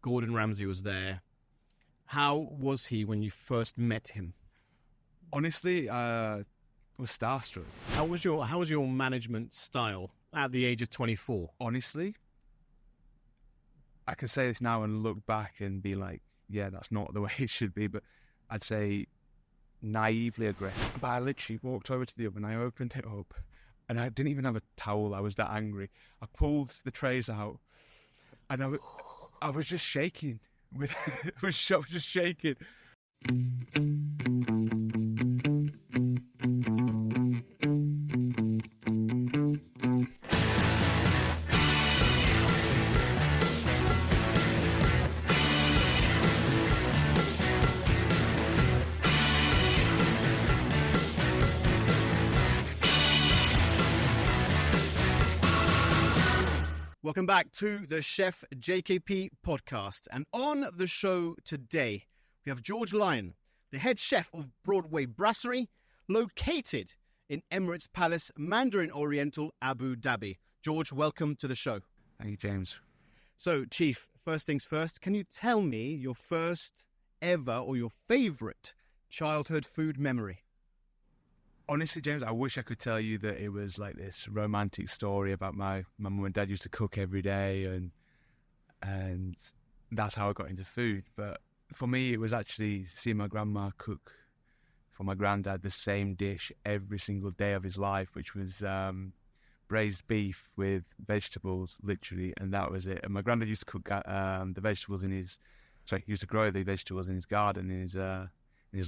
Gordon Ramsay was there. How was he when you first met him? Honestly, I was starstruck. How was your management style at the age of 24? Honestly, I can say this now and look back and be like, yeah, that's not the way it should be, but I'd say naively aggressive. But I literally walked over to the oven, I opened it up, and I didn't even have a towel. I was that angry. I pulled the trays out, and I was just shaking. I was just shaking. Welcome back to the Chef JKP Podcast. And on the show today, we have George Lyon, the head chef of Broadway Brasserie, located in Emirates Palace, Mandarin Oriental, Abu Dhabi. George, welcome to the show. Thank you, James. So, Chief, first things first, can you tell me your first ever or your favourite childhood food memory? Honestly, James, I wish I could tell you that it was like this romantic story about my mum and dad used to cook every day and that's how I got into food. But for me, it was actually seeing my grandma cook for my granddad the same dish every single day of his life, which was braised beef with vegetables, literally, and that was it. And my granddad used to cook the vegetables he used to grow the vegetables in his garden, in his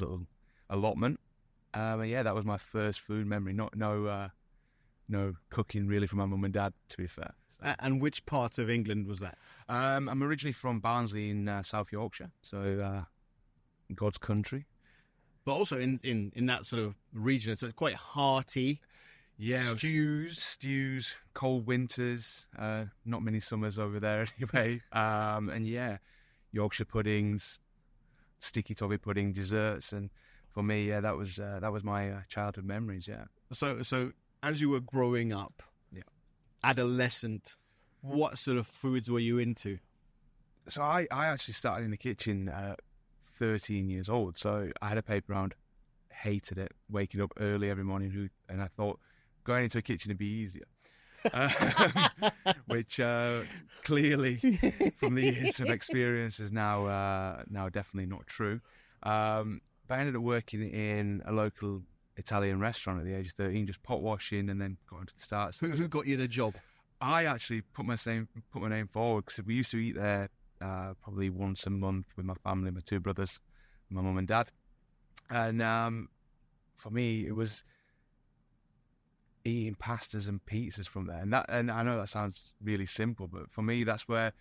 little allotment. And yeah, that was my first food memory. No cooking really from my mum and dad, to be fair. So. And which part of England was that? I'm originally from Barnsley in South Yorkshire, so God's country. But also in that sort of region, so it's quite hearty. Yeah, stews, cold winters, not many summers over there anyway. And yeah, Yorkshire puddings, sticky toffee pudding, desserts, and for me, yeah, that was my childhood memories. Yeah. So as you were growing up, adolescent, what sort of foods were you into? So I actually started in the kitchen at 13 years old. So I had a paper round, hated it, waking up early every morning, and I thought going into a kitchen would be easier. Which clearly, from the years of experience, is now definitely not true. But I ended up working in a local Italian restaurant at the age of 13, just pot washing, and then got into the starts. Who got you the job? I actually put my name forward because we used to eat there probably once a month with my family, my two brothers, my mum and dad. And for me, it was eating pastas and pizzas from there. And I know that sounds really simple, but for me, that's where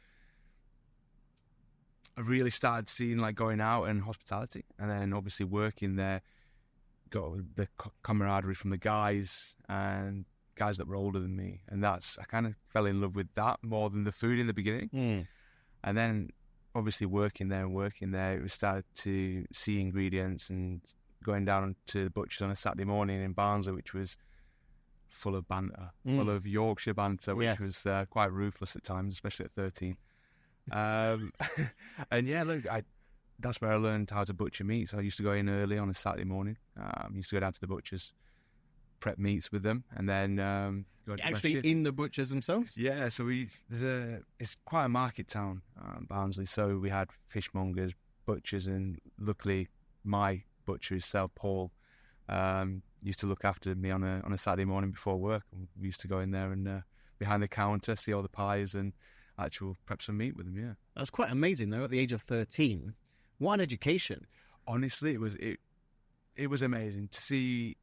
I really started seeing like going out and hospitality, and then obviously working there, got the camaraderie from the guys and guys that were older than me, and I kind of fell in love with that more than the food in the beginning. And then obviously working there, it was started to see ingredients and going down to the butcher's on a Saturday morning in Barnsley, which was full of banter, full of Yorkshire banter, which was quite ruthless at times, especially at 13. And yeah, look, that's where I learned how to butcher meat. So I used to go in early on a Saturday morning. Used to go down to the butchers, prep meats with them, and then go to actually in the butchers themselves. Yeah, so it's quite a market town, Barnsley. So we had fishmongers, butchers, and luckily my butcher himself, Paul, used to look after me on a Saturday morning before work. And we used to go in there and behind the counter, see all the pies and actual prep some meat with them. Yeah, that's quite amazing though. At the age of 13, what an education! Honestly, it was amazing to see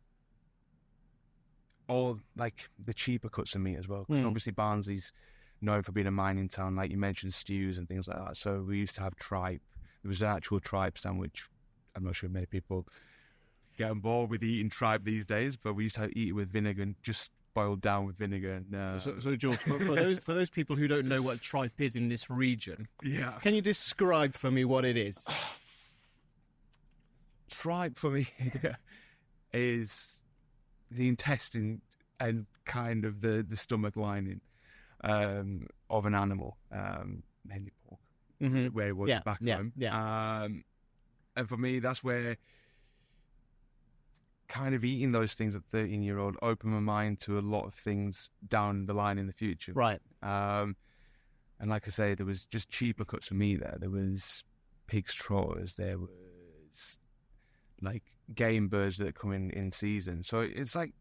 all like the cheaper cuts of meat as well. Because obviously Barnsley's known for being a mining town, like you mentioned, stews and things like that. So we used to have tripe. There was an actual tripe sandwich. I'm not sure many people get on board with eating tripe these days, but we used to eat it with vinegar and just boiled down with vinegar. So George, for those people who don't know what tripe is in this region, can you describe for me what it is? Tripe for me is the intestine and kind of the stomach lining of an animal, mainly pork. where it was back home. And for me, that's where kind of eating those things at 13-year-old opened my mind to a lot of things down the line in the future. Right. And like I say, there was just cheaper cuts of meat there. There was pig's trotters. There was like game birds that come in season. So it's like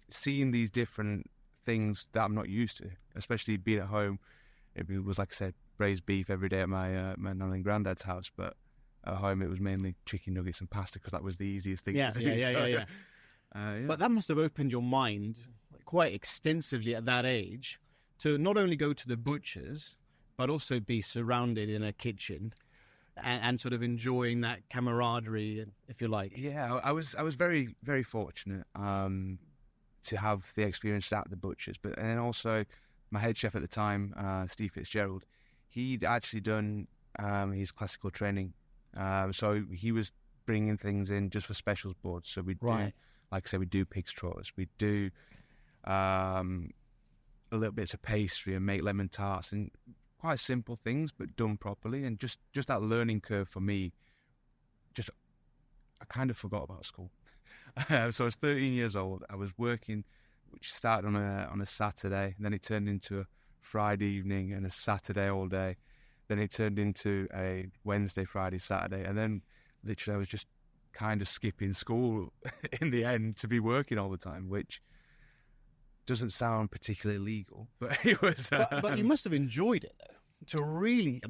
seeing these different things that I'm not used to, especially being at home. It was, like I said, braised beef every day at my nan and granddad's house, but at home it was mainly chicken nuggets and pasta because that was the easiest thing to do. But that must have opened your mind quite extensively at that age to not only go to the butcher's, but also be surrounded in a kitchen and sort of enjoying that camaraderie, if you like. Yeah, I was very, very fortunate to have the experience at the butcher's, but and also my head chef at the time, Steve Fitzgerald, he'd actually done his classical training, so he was bringing things in just for specials boards. So we'd do, like I said, we'd do pig's trotters, we'd do a little bits of pastry and make lemon tarts and quite simple things, but done properly. And just that learning curve for me, I kind of forgot about school. So I was 13 years old. I was working, which started on a Saturday, and then it turned into a Friday evening and a Saturday all day. Then it turned into a Wednesday, Friday, Saturday, and then literally I was just kind of skipping school in the end to be working all the time, which doesn't sound particularly legal, but it was. But you must have enjoyed it though, to really,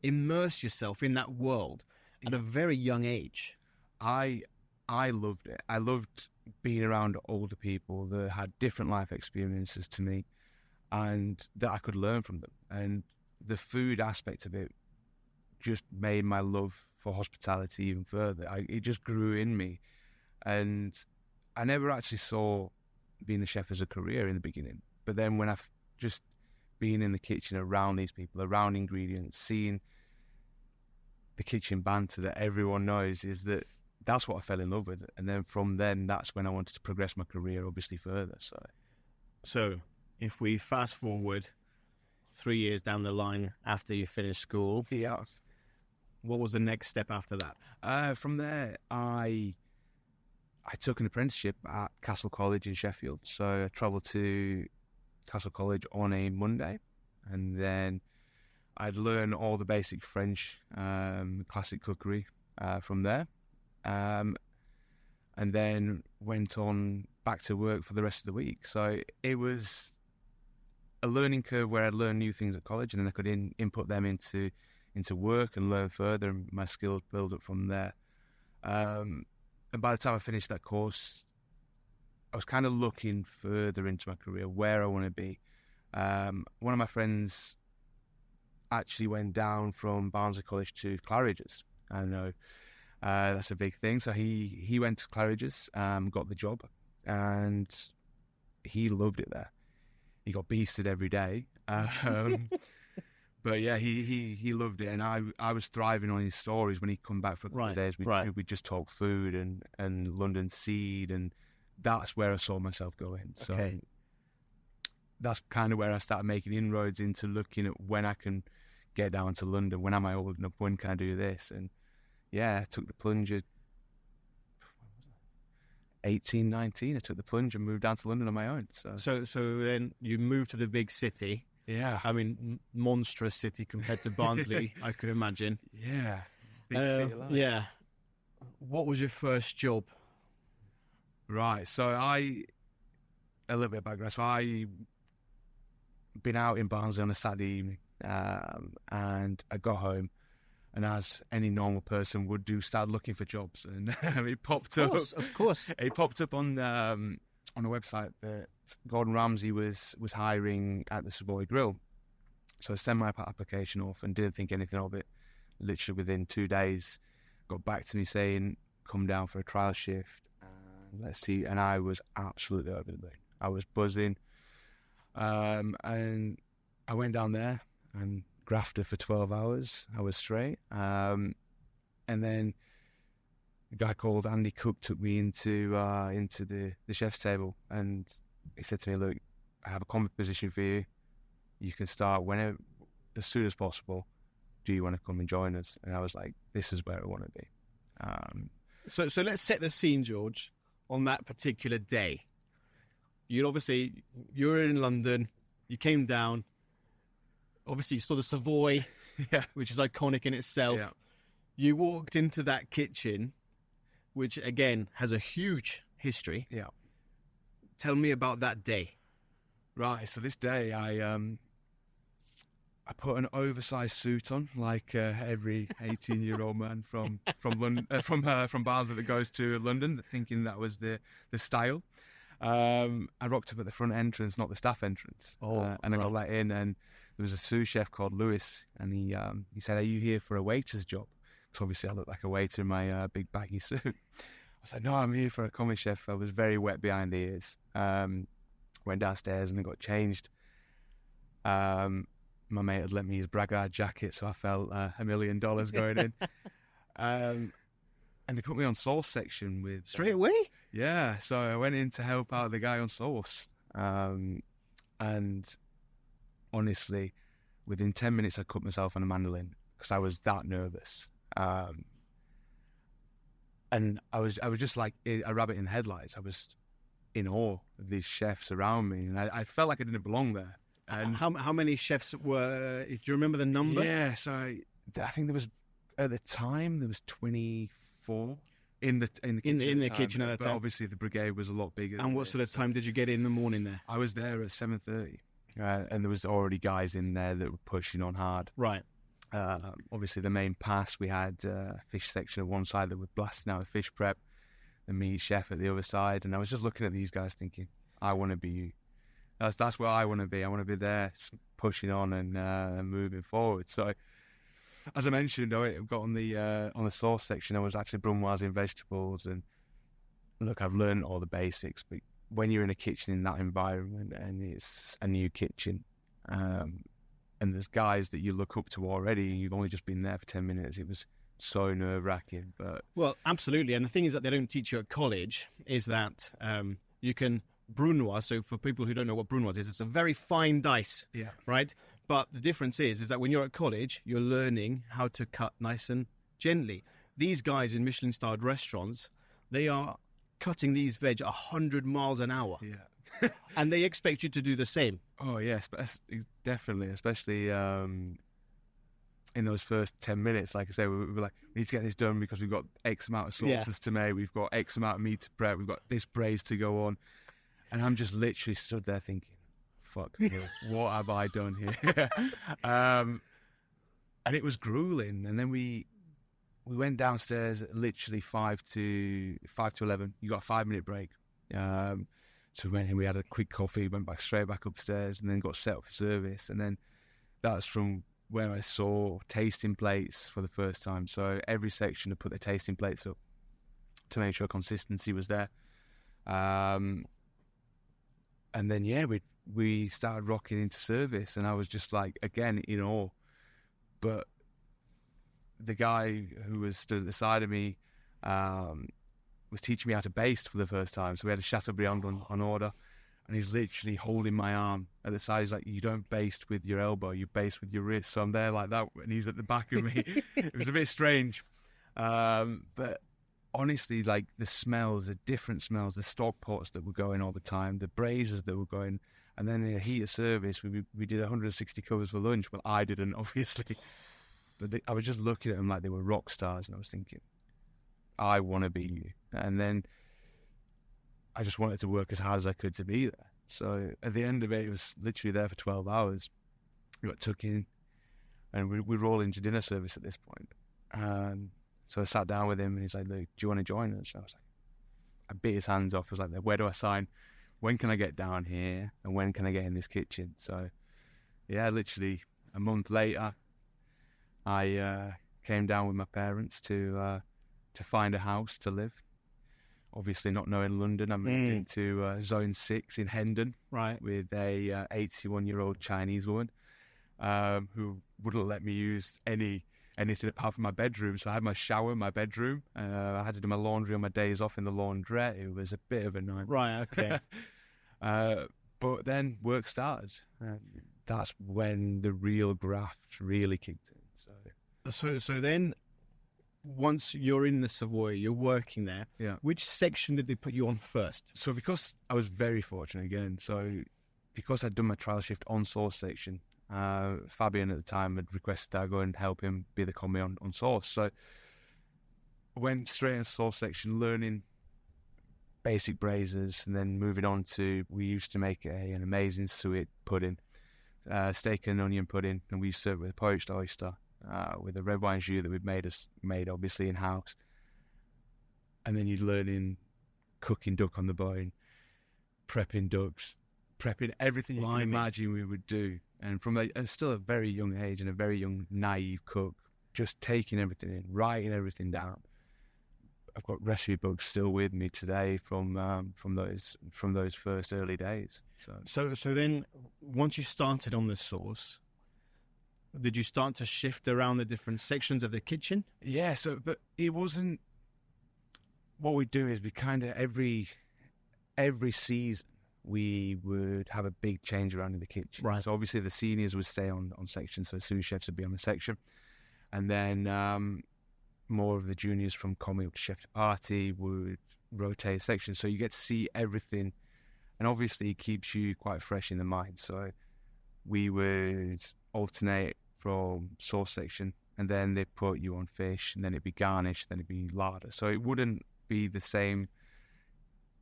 immerse yourself in that world at a very young age. I loved it. I loved being around older people that had different life experiences to me and that I could learn from them. And the food aspect of it just made my love for hospitality even further. It just grew in me. And I never actually saw being a chef as a career in the beginning. But then when I've just been in the kitchen around these people, around ingredients, seeing the kitchen banter that everyone knows, that's what I fell in love with. And then from then, that's when I wanted to progress my career, obviously, further. So if we fast forward 3 years down the line after you finished school, what was the next step after that? From there, I took an apprenticeship at Castle College in Sheffield. So I travelled to Castle College on a Monday, and then I'd learn all the basic French classic cookery from there. And then went on back to work for the rest of the week. So it was a learning curve where I'd learn new things at college, and then I could input them into work and learn further, and my skills build up from there. And by the time I finished that course, I was kind of looking further into my career, where I want to be. One of my friends actually went down from Barnsley College to Claridge's. I know. That's a big thing. So he went to Claridge's, got the job, and he loved it there. He got beasted every day. But yeah, he loved it, and I was thriving on his stories when he'd come back for a couple of days. We'd just talk food and London seed, and that's where I saw myself going. So that's kind of where I started making inroads into looking at when I can get down to London. When am I old enough? When can I do this? And yeah, I took the plunge at 18, 19. I took the plunge and moved down to London on my own. So then you moved to the big city. Yeah. Monstrous city compared to Barnsley, I could imagine. Yeah. Big city lights. Yeah. What was your first job? Right. So a little bit of background. So I been out in Barnsley on a Saturday evening, and I got home, and as any normal person would do, started looking for jobs, and it popped up. Of course. It popped up on a website that Gordon Ramsay was hiring at the Savoy Grill. So I sent my application off and didn't think anything of it. Literally within 2 days, got back to me saying, come down for a trial shift, and let's see. And I was absolutely over the moon. I was buzzing. And I went down there and grafted for 12 hours. I was straight. And then a guy called Andy Cook took me into the chef's table, and he said to me, look, I have a combat position for you. You can start whenever, as soon as possible. do you want to come and join us? And I was like, this is where I want to be. So let's set the scene, George, on that particular day. You were in London, you came down, obviously you saw the Savoy, which is iconic in itself. Yeah. You walked into that kitchen, which again has a huge history. Yeah. Tell me about that day. Right, so this day I put an oversized suit on, like every 18-year-old man from Basel that goes to London, thinking that was the style. I rocked up at the front entrance, not the staff entrance, and I got let in. And there was a sous chef called Lewis, and he said, "Are you here for a waiter's job?" Because obviously I looked like a waiter in my big baggy suit. I was like, "No, I'm here for a commis chef." I was very wet behind the ears. Went downstairs and I got changed. My mate had lent me his Bragard jacket, so I felt $1 million going in. And they put me on sauce section with... Straight away? Yeah, so I went in to help out the guy on sauce. And honestly, within 10 minutes I cut myself on a mandolin because I was that nervous. And I was just like a rabbit in the headlights. I was in awe of these chefs around me, and I felt like I didn't belong there. And how many chefs were? Do you remember the number? Yeah, so I think there was at the time 24 in the kitchen. In the kitchen at that but time. Obviously, the brigade was a lot bigger. And what sort of time did you get in the morning there? I was there at 7:30, and there was already guys in there that were pushing on hard. Right. Obviously, the main pass, we had fish section on one side that were blasting out with fish prep, the meat chef at the other side, and I was just looking at these guys thinking, I want to be you. That's where I want to be. I want to be there, pushing on and moving forward. So, as I mentioned, I got on the sauce section. I was actually brunoising vegetables, and look, I've learned all the basics. But when you're in a kitchen in that environment, and it's a new kitchen, and there's guys that you look up to already, and you've only just been there for 10 minutes, it was so nerve-wracking. But well, absolutely. And the thing is that they don't teach you at college is that you can brunoise. So for people who don't know what brunoise is, it's a very fine dice, right? But the difference is that when you're at college, you're learning how to cut nice and gently. These guys in Michelin-starred restaurants, they are cutting these veg 100 miles an hour. Yeah. And they expect you to do the same. Oh, yes, definitely, especially in those first 10 minutes. Like I say, we were like, we need to get this done because we've got X amount of sauces to make, we've got X amount of meat to prep, we've got this braise to go on. And I'm just literally stood there thinking, fuck me, what have I done here? And it was grueling. And then we went downstairs at literally 5 to 11. You got a 5-minute break. So we went in, we had a quick coffee, went straight back upstairs, and then got set up for service. And then that's from where I saw tasting plates for the first time. So every section had put their tasting plates up to make sure consistency was there. And then, we started rocking into service, and I was just like, again, in awe. But the guy who was stood at the side of me was teaching me how to baste for the first time. So we had a Chateaubriand on order, and he's literally holding my arm at the side. He's like, you don't baste with your elbow, you baste with your wrist. So I'm there like that, and he's at the back of me. It was a bit strange. But honestly, like the different smells, the stock pots that were going all the time, the braisers that were going, and then in a heat of service, we did 160 covers for lunch. Well, I didn't, obviously. But I was just looking at them like they were rock stars, and I was thinking, I want to be you. And then I just wanted to work as hard as I could to be there. So at the end of it was literally there for 12 hours. We got took in, and we roll into dinner service at this point. So I sat down with him, and he's like, "Look, do you want to join us?" And I was like, I bit his hands off. I was like, "Where do I sign? When can I get down here? And when can I get in this kitchen?" So yeah, literally a month later, I came down with my parents to find a house to live. Obviously, not knowing London, I moved into Zone 6 in Hendon, right, with a 81-year-old Chinese woman who wouldn't let me use anything apart from my bedroom. So I had my shower in my bedroom. I had to do my laundry on my days off in the laundrette. It was a bit of a nightmare. Right, okay. But then work started. That's when the real graft really kicked in. So So then, once you're in the Savoy, you're working there. Yeah. Which section did they put you on first? So because I was very fortunate again, because I'd done my trial shift on sauce section, Fabian at the time had requested that I go and help him be the commis on sauce. So I went straight into sauce section, learning basic braisers, and then moving on to, we used to make an amazing suet pudding, steak and onion pudding, and we served it with a poached oyster, with a red wine jus that we'd made obviously in house. And then you'd learn in cooking duck on the bone, prepping ducks, prepping everything you can imagine we would do. And from still a very young age and a very young naive cook, just taking everything in, writing everything down. I've got recipe books still with me today from those first early days. So then, once you started on the sauce, did you start to shift around the different sections of the kitchen? Yeah. But it wasn't. What we do is we kind of every season we would have a big change around in the kitchen. Right. So obviously the seniors would stay on section, so sous chefs would be on the section, and then more of the juniors from commis to chef de partie would rotate sections. So you get to see everything, and obviously it keeps you quite fresh in the mind. So we would alternate from sauce section, and then they'd put you on fish, and then it'd be garnish, then it'd be larder. So it wouldn't be the same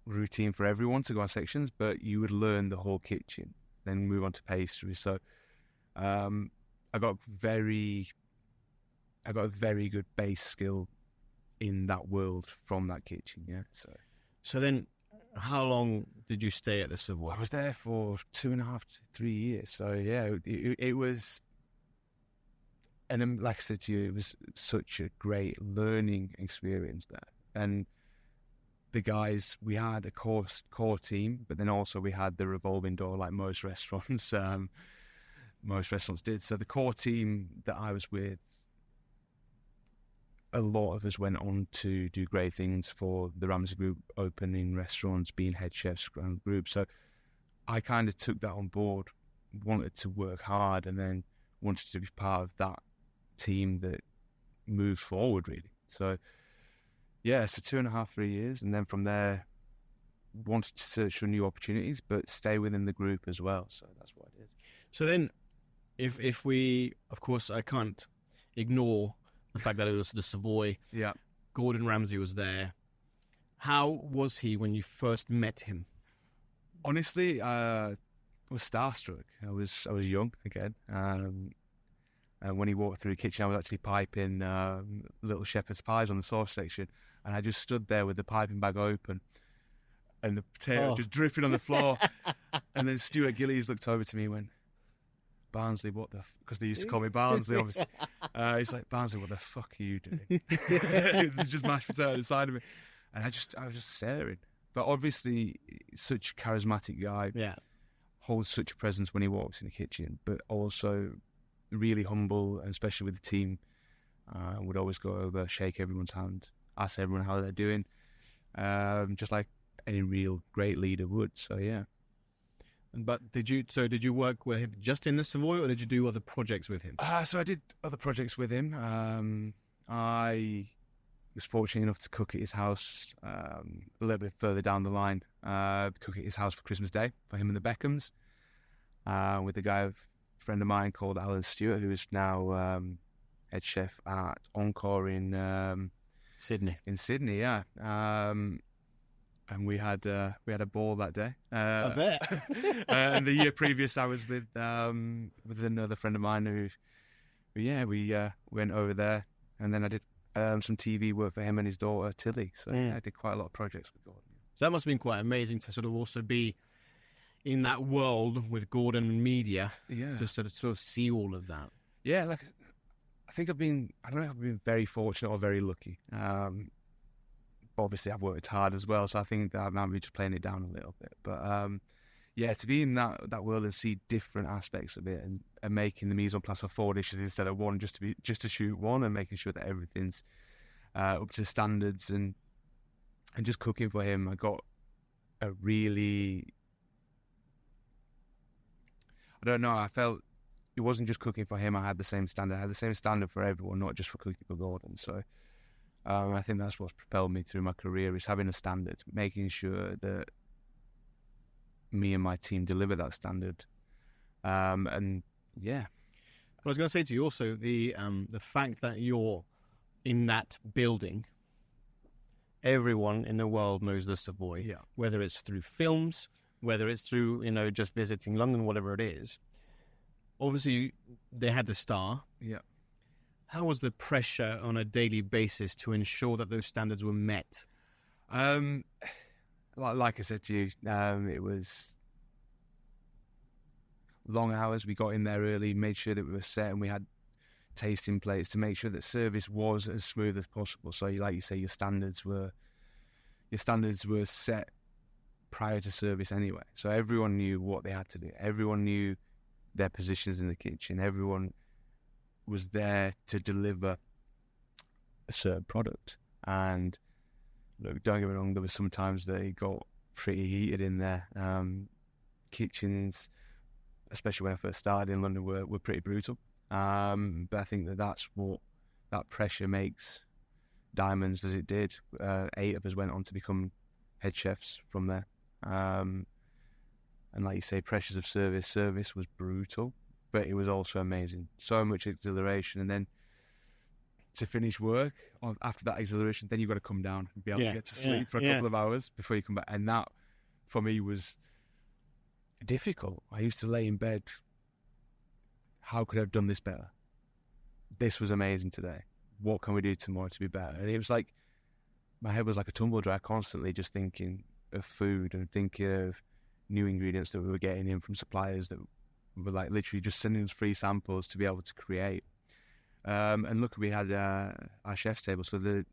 routine for everyone to go on sections, but you would learn the whole kitchen, then move on to pastry. So I got a very good base skill in that world from that kitchen. Yeah. So then, how long did you stay at the Savoy? I was there for 2.5 to 3 years. So yeah, it was, and like I said to you, it was such a great learning experience there. And the guys, we had a core team, but then also we had the revolving door like most restaurants did. So the core team that I was with, a lot of us went on to do great things for the Ramsay Group, opening restaurants, being head chefs around the group. So I kind of took that on board, wanted to work hard, and then wanted to be part of that team that moved forward, really. So yeah, so 2.5, 3 years, and then from there, wanted to search for new opportunities, but stay within the group as well. So that's what I did. So then, if we, of course, I can't ignore the fact that it was the Savoy. Yeah. Gordon Ramsay was there. How was he when you first met him? Honestly, I was starstruck. I was young again. And when he walked through the kitchen, I was actually piping little shepherd's pies on the sauce section. And I just stood there with the piping bag open and the potato just dripping on the floor. And then Stuart Gillies looked over to me and went, "Barnsley, what the..." Because they used to call me Barnsley, obviously. He's like, "Barnsley, what the fuck are you doing?" It's just mashed potato on the side of me. And I was just staring. But obviously, such a charismatic guy. Yeah. Holds such a presence when he walks in the kitchen, but also really humble, and especially with the team. Would always go over, shake everyone's hand, ask everyone how they're doing, just like any real great leader would. So yeah. But did you work with him just in the Savoy, or did you do other projects with him? So I did other projects with him. I was fortunate enough to cook at his house a little bit further down the line. Cook at his house for Christmas Day for him and the Beckhams, with a friend of mine called Alan Stewart, who is now head chef at Encore in Sydney. In Sydney, yeah. And we had a ball that day. I bet. And the year previous, I was with another friend of mine who we went over there, and then I did some TV work for him and his daughter Tilly. So I did quite a lot of projects with Gordon. So that must have been quite amazing to sort of also be in that world with Gordon and media. Yeah. To sort of see all of that. Yeah, like I don't know if I've been very fortunate or very lucky. Obviously I've worked hard as well, so I think that I might be just playing it down a little bit. But yeah, to be in that world and see different aspects of it, and making the mise en place for 4 dishes instead of one, just to shoot one, and making sure that everything's up to standards, and just cooking for him, I got a really, I don't know, I felt it wasn't just cooking for him. I had the same standard. I had the same standard for everyone, not just for cooking for Gordon. So I think that's what's propelled me through my career, is having a standard, making sure that me and my team deliver that standard. And yeah. But I was going to say to you also, the fact that you're in that building, everyone in the world knows the Savoy, whether it's through films, whether it's through, just visiting London, whatever it is. Obviously, they had the star. Yeah. How was the pressure on a daily basis to ensure that those standards were met? Like I said to you, it was long hours. We got in there early, made sure that we were set, and we had tasting plates to make sure that service was as smooth as possible. So, like you say, your standards were set prior to service anyway. So everyone knew what they had to do. Everyone knew their positions in the kitchen. Everyone was there to deliver a certain product. And look, don't get me wrong, there were some times that it got pretty heated in there. Kitchens, especially when I first started in London, were pretty brutal. But I think that's what that pressure makes diamonds, as it did. 8 of us went on to become head chefs from there. And like you say, pressures of service was brutal, but it was also amazing. So much exhilaration. And then to finish work, after that exhilaration, then you've got to come down and be able to get to sleep for a couple of hours before you come back. And that, for me, was difficult. I used to lay in bed. How could I have done this better? This was amazing today. What can we do tomorrow to be better? And it was like, my head was like a tumble dryer, constantly just thinking of food and thinking of new ingredients that we were getting in from suppliers that were like literally just sending us free samples to be able to create. And look, we had our chef's table. So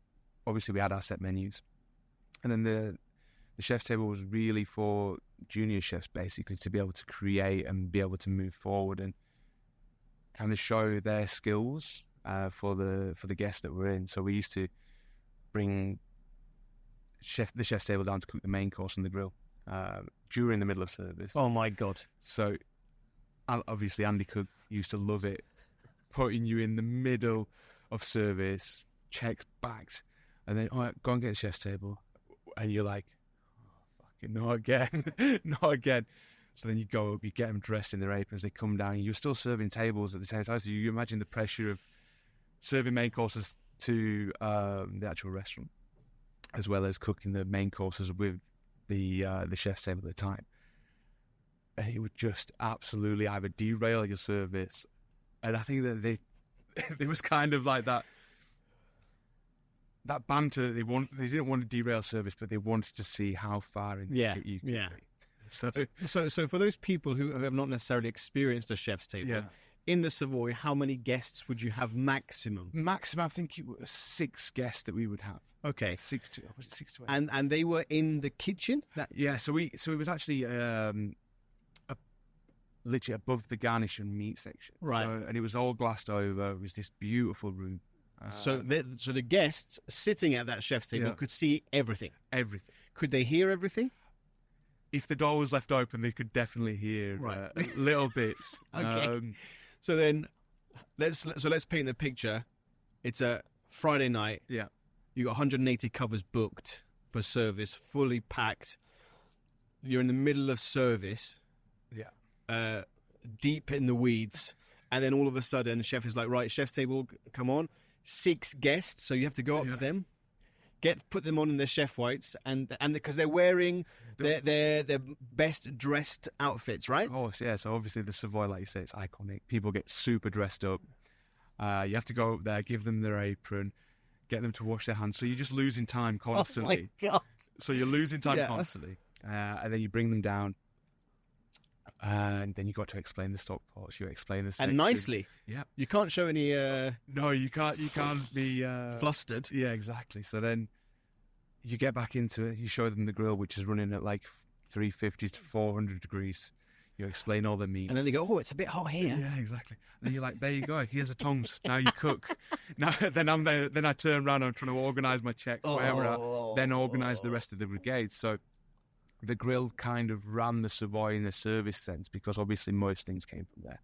obviously we had our set menus. And then the chef's table was really for junior chefs, basically, to be able to create and be able to move forward and kind of show their skills for the guests that were in. So we used to bring the chef's table down to cook the main course on the grill during the middle of service. Oh my God. So obviously Andy Cook used to love it, putting you in the middle of service, checks backed, and then, all right, go and get the chef's table. And you're like, oh, fucking not again, not again. So then you go up, you get them dressed in their aprons, they come down, and you're still serving tables at the same time. So you imagine the pressure of serving main courses to the actual restaurant, as well as cooking the main courses with the chef's table at the time. And it would just absolutely either derail your service. And I think that there was kind of like that banter. They didn't want to derail service, but they wanted to see how far in the shit you could be. So for those people who have not necessarily experienced a chef's table, in the Savoy, how many guests would you have maximum? Maximum, I think it was 6 guests that we would have. Okay, 6 to 8. And they were in the kitchen. So it was actually literally above the garnish and meat section, right? And it was all glassed over. It was this beautiful room. So the guests sitting at that chef's table could see everything. Everything. Could they hear everything? If the door was left open, they could definitely hear little bits. Okay. So then, let's paint the picture. It's a Friday night. Yeah. You got 180 covers booked for service, fully packed. You're in the middle of service. Yeah. Deep in the weeds, and then all of a sudden, the chef is like, "Right, chef's table, come on." 6 guests, so you have to go up to them, put them on in their chef whites, and because they're wearing their best dressed outfits, right? Oh, yeah. So obviously the Savoy, like you say, it's iconic. People get super dressed up. You have to go up there, give them their apron, get them to wash their hands. So you're just losing time constantly. Oh my God. So you're losing time constantly, and then you bring them down. And then you got to explain the stock pots. You explain the section. And nicely. Yeah. You can't show any. No, you can't. You can't be flustered. Yeah, exactly. So then you get back into it. You show them the grill, which is running at like 350 to 400 degrees. You explain all the meats, and then they go, "Oh, it's a bit hot here." Yeah, exactly. And then you're like, "There you go. Here's the tongs. Now you cook." Now, then I'm there. Then I turn around. I'm trying to organise my check, wherever. Then organise the rest of the brigade. So the grill kind of ran the Savoy in a service sense, because obviously most things came from there.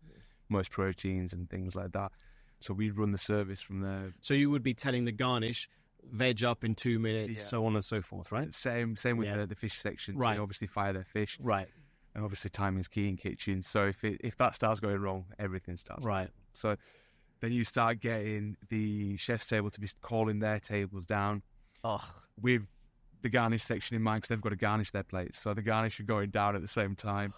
most proteins and things like that. So we'd run the service from there. So you would be telling the garnish, veg up in 2 minutes, so on and so forth, right? Same with the fish section. Right. They obviously fire their fish. Right. And obviously timing is key in kitchen. So if that starts going wrong, everything starts right. So then you start getting the chef's table to be calling their tables down with the garnish section in mind, because they've got to garnish their plates. So the garnish are going down at the same time.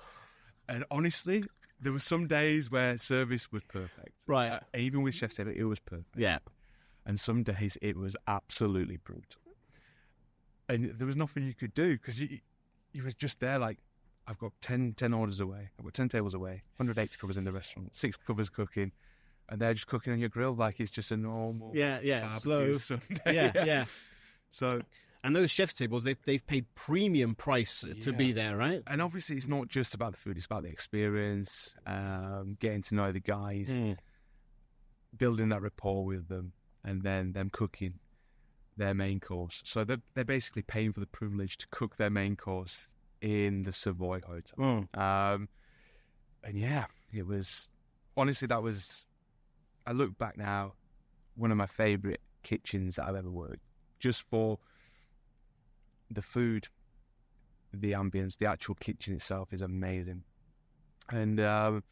And honestly, there were some days where service was perfect. Right. Even with chef's table, it was perfect. Yeah. And some days it was absolutely brutal. And there was nothing you could do, because you were just there like, I've got 10 orders away. I've got 10 tables away, 180 covers in the restaurant, 6 covers cooking, and they're just cooking on your grill like it's just a normal slow Sunday. Yeah. So, and those chef's tables, they've paid premium price to be there, right? And obviously it's not just about the food, it's about the experience, getting to know the guys, building that rapport with them, and then them cooking their main course. So they're basically paying for the privilege to cook their main course in the Savoy Hotel. And yeah, it was, honestly, that was, I look back now, one of my favourite kitchens that I've ever worked, just for the food, the ambience, the actual kitchen itself is amazing. And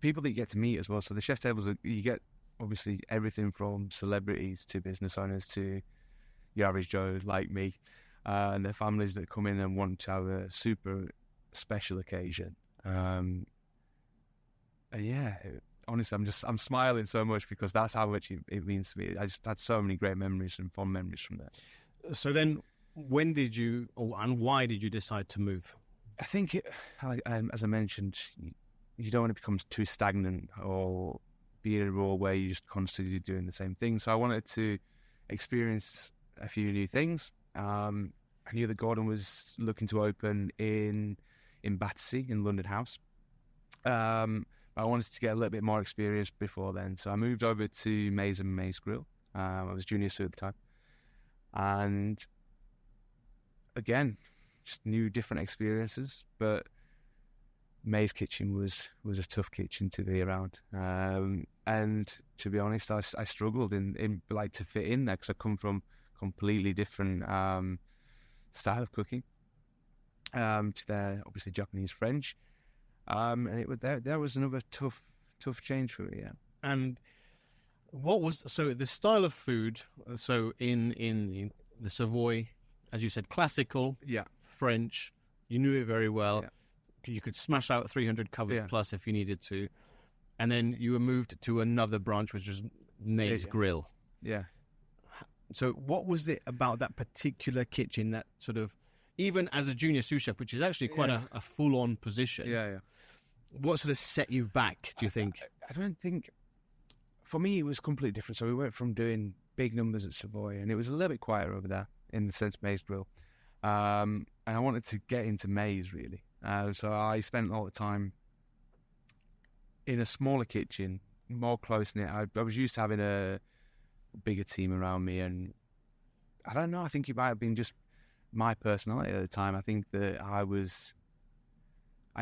people that you get to meet as well. So the chef tables, you get obviously everything from celebrities to business owners to your average Joe like me, and their families that come in and want to have a super special occasion. And yeah, honestly, I'm smiling so much because that's how much it means to me. I just had so many great memories and fond memories from there. So then, when did you, and why did you decide to move? I think, as I mentioned, you don't want to become too stagnant or be in a role where you're just constantly doing the same thing. So I wanted to experience a few new things. I knew that Gordon was looking to open in Battersea in London House. I wanted to get a little bit more experience before then. So I moved over to Maze and Maze Grill. I was junior sous at the time. And again, just new different experiences. But Maze Kitchen was a tough kitchen to be around. And to be honest, I struggled in like to fit in there because I come from completely different style of cooking to their obviously Japanese French. And there was another tough change for me. Yeah. And what was the style of food? So in the Savoy, as you said, classical, French. You knew it very well. Yeah. You could smash out 300 covers plus if you needed to, and then you were moved to another branch, which was Maze Grill. Yeah. So what was it about that particular kitchen that sort of, even as a junior sous chef, which is actually quite a full-on position? Yeah. What sort of set you back, do you think? I don't think... For me, it was completely different. So we went from doing big numbers at Savoy, and it was a little bit quieter over there in the sense of Maze Grill. And I wanted to get into Maze, really. So I spent all the time in a smaller kitchen, more close-knit. I was used to having a bigger team around me, and I don't know, I think it might have been just my personality at the time. I think that I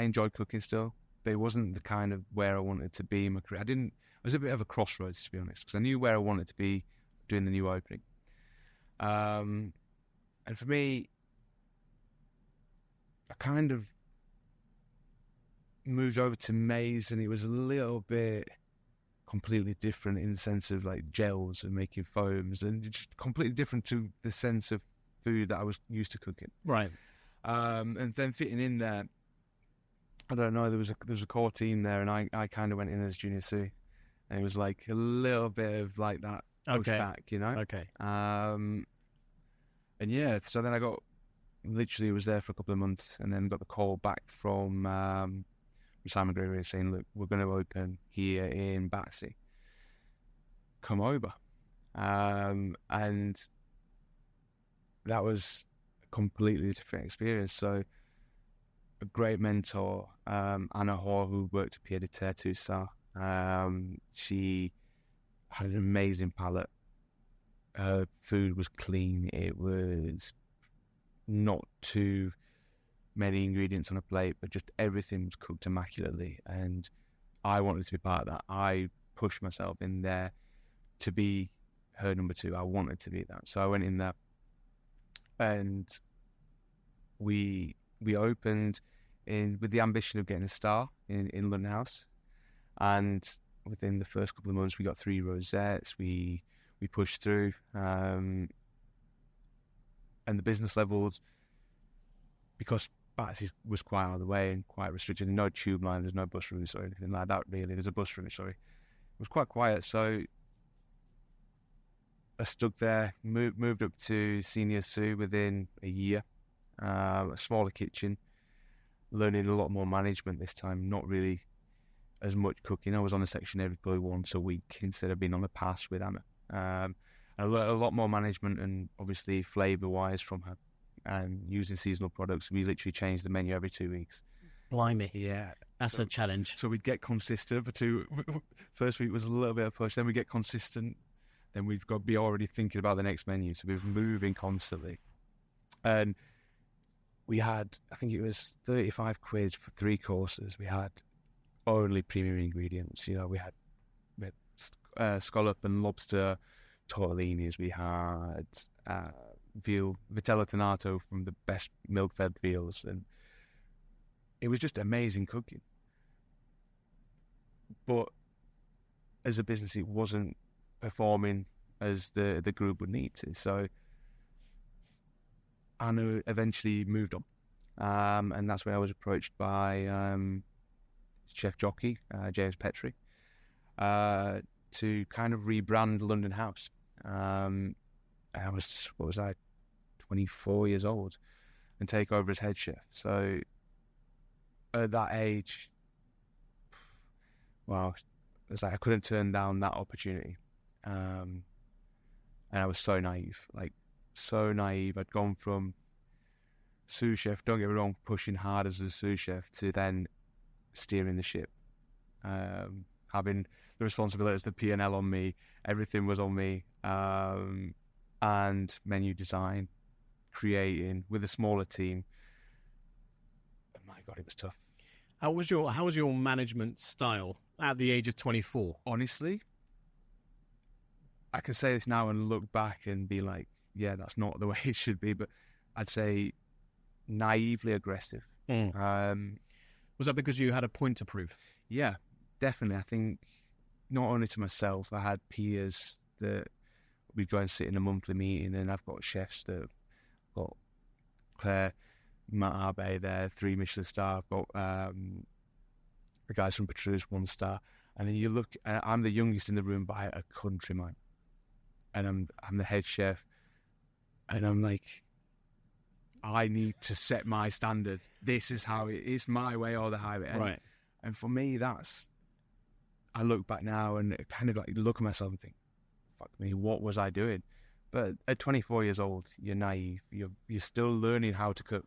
enjoyed cooking still, but it wasn't the kind of where I wanted to be in my career. I was a bit of a crossroads, to be honest, because I knew where I wanted to be doing the new opening. And for me, I kind of moved over to Maze, and it was a little bit completely different in the sense of like gels and making foams, and just completely different to the sense of food that I was used to cooking. Right. And then fitting in there, I don't know, there was a core team there, and I kind of went in as junior sous, and it was like a little bit of like that pushback, you know? Okay. And yeah, so then I literally was there for a couple of months, and then got the call back from Simon Gregory saying, look, we're going to open here in Battersea. Come over. And that was a completely different experience. So a great mentor, Anna Hoare, who worked at Pied de Terre 2-star. She had an amazing palate. Her food was clean. It was not too many ingredients on a plate, but just everything was cooked immaculately. And I wanted to be part of that. I pushed myself in there to be her number 2. I wanted to be that. So I went in there, and we opened with the ambition of getting a star in London House. And within the first couple of months, we got 3 rosettes. We pushed through. And the business levels, because Battersea was quite out of the way and quite restricted, no tube line, there's no bus routes or anything like that really. There's a bus route, sorry. It was quite quiet, so I stuck there, moved up to Senior Sous within a year, a smaller kitchen, learning a lot more management this time, not really as much cooking. I was on a section every probably once a week instead of being on the pass with Anna. I learned a lot more management and obviously flavour-wise from her, and using seasonal products. We literally changed the menu every 2 weeks. Blimey. Yeah. That's a challenge. So we'd get consistent for 2. First week was a little bit of push, then we get consistent, then we've got to be already thinking about the next menu. So we're moving constantly. And we had, I think it was 35 quid for 3 courses. We had only premium ingredients. You know, we had scallop and lobster tortellinis. We had veal, vitello tonato from the best milk-fed veals, and it was just amazing cooking. But as a business, it wasn't performing as the group would need to. So Anna eventually moved on, and that's when I was approached by Chef Jockey, James Petrie, to kind of rebrand London House. And I was, 24 years old, and take over as head chef. So at that age, well, it was like I couldn't turn down that opportunity. And I was so naive, I'd gone from sous chef, don't get me wrong, pushing hard as a sous chef, to then steering the ship, having the responsibilities, the P&L on me, everything was on me, and menu design, creating with a smaller team. Oh my God, it was tough. How was your management style at the age of 24? Honestly, I can say this now and look back and be like, yeah, that's not the way it should be, but I'd say naively aggressive. Was that because you had a point to prove? Yeah, definitely. I think not only to myself, I had peers that we'd go and sit in a monthly meeting, and I've got chefs that got Claire, Matt Arbe there, 3 Michelin star. I've got the guys from Petrus, 1 star. And then you look, I'm the youngest in the room by a country mile, and I'm the head chef, and I'm like, I need to set my standard. This is how it is, my way or the highway. Right. And for me, I look back now and kind of like look at myself and think, fuck me, what was I doing? But at 24 years old, you're naive. You're still learning how to cook,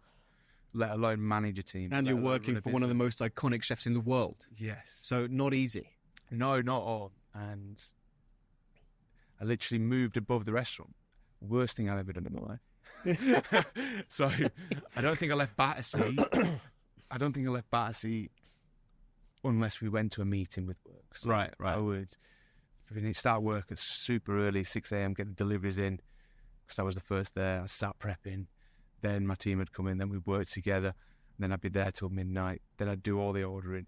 let alone manage a team. And you're working for one of the most iconic chefs in the world. Yes. So not easy. No, not all. And I literally moved above the restaurant. Worst thing I've ever done in my life. So I don't think I left Battersea. Unless we went to a meeting with work. So Right. I would start work at super early, 6 a.m, get the deliveries in, because I was the first there. I'd start prepping. Then my team would come in, then we'd work together. And then I'd be there till midnight. Then I'd do all the ordering.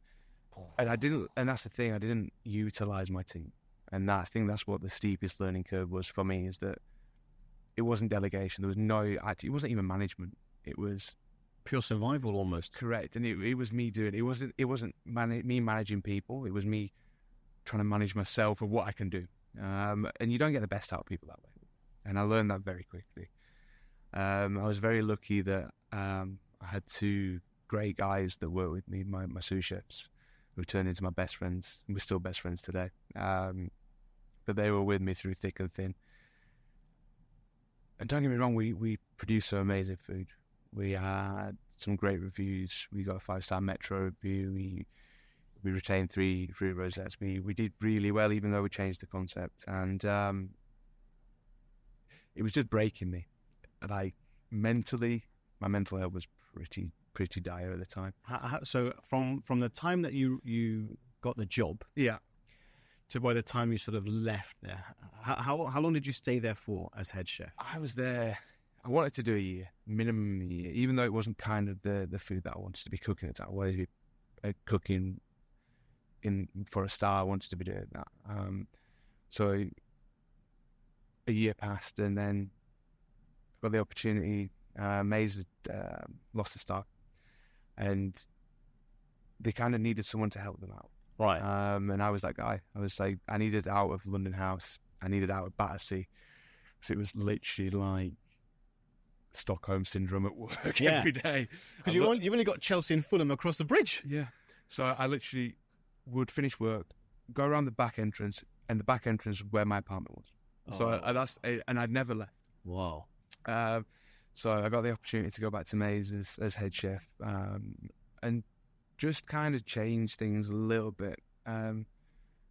And that's the thing, I didn't utilise my team. And I think that's what the steepest learning curve was for me, is that it wasn't delegation. There was it wasn't even management. It was Pure survival almost. correct. And it was me doing it. It wasn't me managing people. It was me trying to manage myself of what I can do. And you don't get the best out of people that way. And I learned that very quickly. I was very lucky that I had 2 great guys that worked with me, my sous chefs, who turned into my best friends. We're still best friends today. But they were with me through thick and thin. And don't get me wrong, we produced some amazing food. We had some great reviews. We got a 5-star Metro review. We retained 3 rosettes. We did really well, even though we changed the concept. And it was just breaking me. Like, mentally, my mental health was pretty dire at the time. So from the time that you got the job Yeah. to by the time you sort of left there? How long did you stay there for as head chef? I was there. I wanted to do a year, minimum a year, even though it wasn't kind of the food that I wanted to be cooking at the time. I wanted to be cooking for a star. I wanted to be doing that. So a year passed, and then got the opportunity. Maze had lost a star, and they kind of needed someone to help them out. Right. And I was that guy. I was like, I needed out of London House. I needed out of Battersea. So it was literally like Stockholm syndrome at work every day. Because you've only got Chelsea and Fulham across the bridge. Yeah. So I literally would finish work, go around the back entrance, and the back entrance was where my apartment was. So and I'd never left. Wow. So I got the opportunity to go back to Maze as head chef, and just kind of change things a little bit. And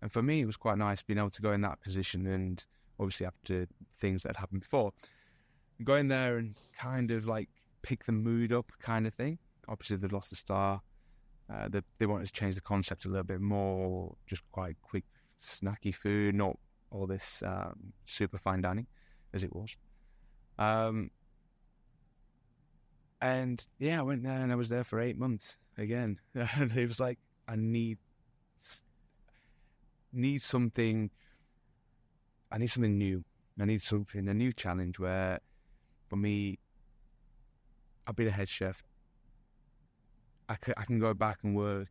for me, it was quite nice being able to go in that position, and obviously after things that had happened before, go in there and kind of like pick the mood up kind of thing. Obviously, they'd lost the star. They wanted to change the concept a little bit more, just quite quick, snacky food, not all this super fine dining as it was. And yeah, I went there and I was there for 8 months again. And it was like, I need something. I need something new. I need a new challenge where, for me, I've been a head chef. I can go back and work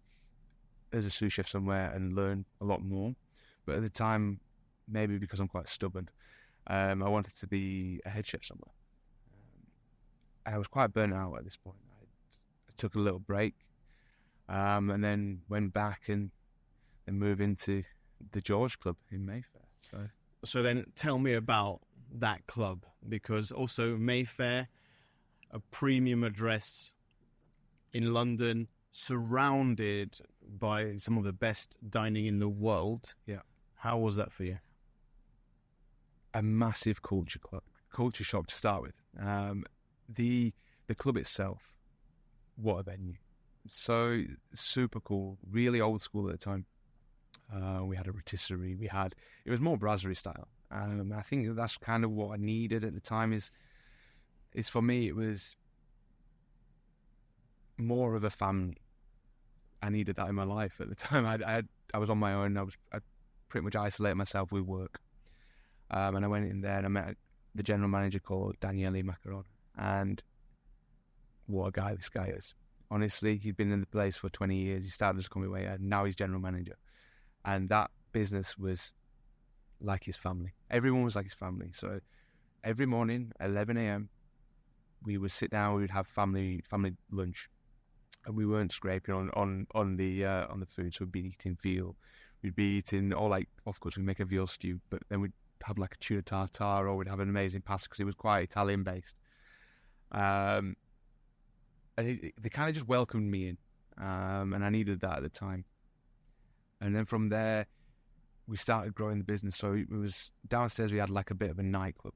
as a sous chef somewhere and learn a lot more. But at the time, maybe because I'm quite stubborn, I wanted to be a head chef somewhere. And I was quite burnt out at this point. I took a little break, and then went back and moved into the George Club in Mayfair. So then tell me about that club, because also Mayfair, a premium address in London, surrounded by some of the best dining in the world. Yeah. How was that for you? A massive culture shock to start with. The club itself, what a venue. So super cool, really old school at the time. We had a rotisserie, it was more brasserie style. I think that's kind of what I needed at the time is for me, it was more of a family. I needed that in my life at the time. I was on my own. I pretty much isolated myself with work. And I went in there and I met the general manager called Daniele Macaron. And what a guy this guy is. Honestly, he'd been in the place for 20 years. He started as a comedy waiter, and now he's general manager. And that business was like his family. Everyone was like his family. So every morning, 11 a.m., we would sit down, we would have family lunch. And we weren't scraping on the food. So we'd be eating veal. We'd be eating, of course, we'd make a veal stew, but then we'd have like a tuna tartare, or we'd have an amazing pasta because it was quite Italian-based. And they kind of just welcomed me in, and I needed that at the time. And then from there, we started growing the business. So it was downstairs. We had like a bit of a nightclub,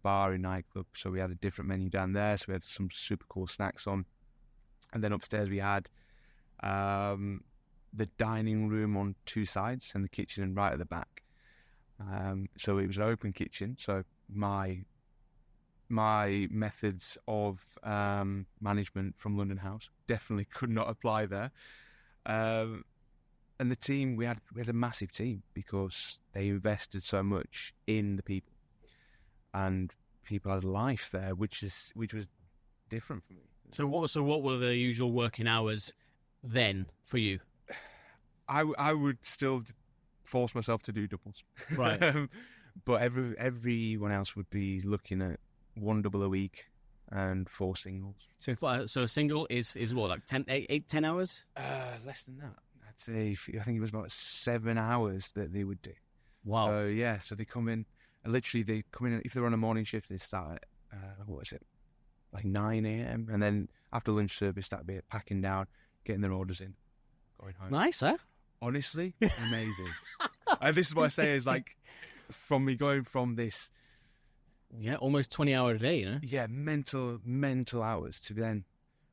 bar and nightclub. So we had a different menu down there. So we had some super cool snacks on. And then upstairs we had the dining room on two sides and the kitchen right at the back. So it was an open kitchen. So my methods of management from London House definitely could not apply there. And the team, we had a massive team because they invested so much in the people, and people had a life there, which was different for me. So what were the usual working hours then for you? I would still force myself to do doubles, right? But everyone else would be looking at 1 double a week and 4 singles. So a single is what, like 10 hours? Less than that. I'd say I think it was about 7 hours that they would do. Wow. So yeah, so they come in and literally they come in, if they're on a morning shift, they start at like 9 a.m. and then after lunch service that'd be packing down, getting their orders in, going home. Nice, huh? Honestly, amazing. And this is what I say is like, from me going from this, yeah, almost 20 hours a day, you know? Yeah, mental hours to then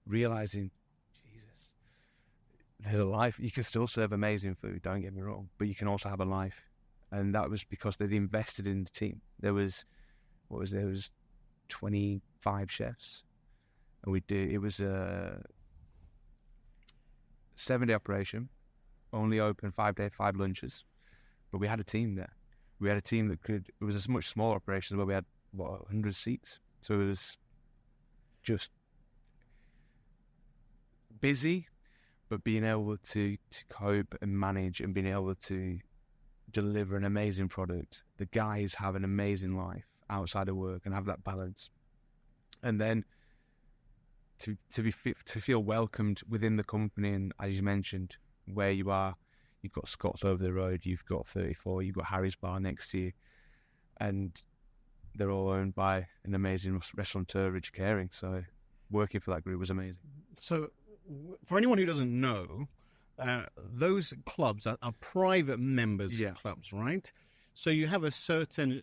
realizing, Jesus, there's a life. You can still serve amazing food, don't get me wrong, but you can also have a life. And that was because they'd invested in the team. There was 25 chefs. And it was a 7-day operation, only open 5 days, 5 lunches. But we had a team there. We had a team it was a much smaller operation, but we had, 100 seats. So it was just busy, but being able to cope and manage and being able to deliver an amazing product. The guys have an amazing life outside of work and have that balance. And then to feel welcomed within the company, and as you mentioned, where you are, you've got Scott's over the road, you've got 34, you've got Harry's Bar next to you, and they're all owned by an amazing restaurateur, Richard Caring. So working for that group was amazing. So for anyone who doesn't know, those clubs are private members clubs, right? So you have a certain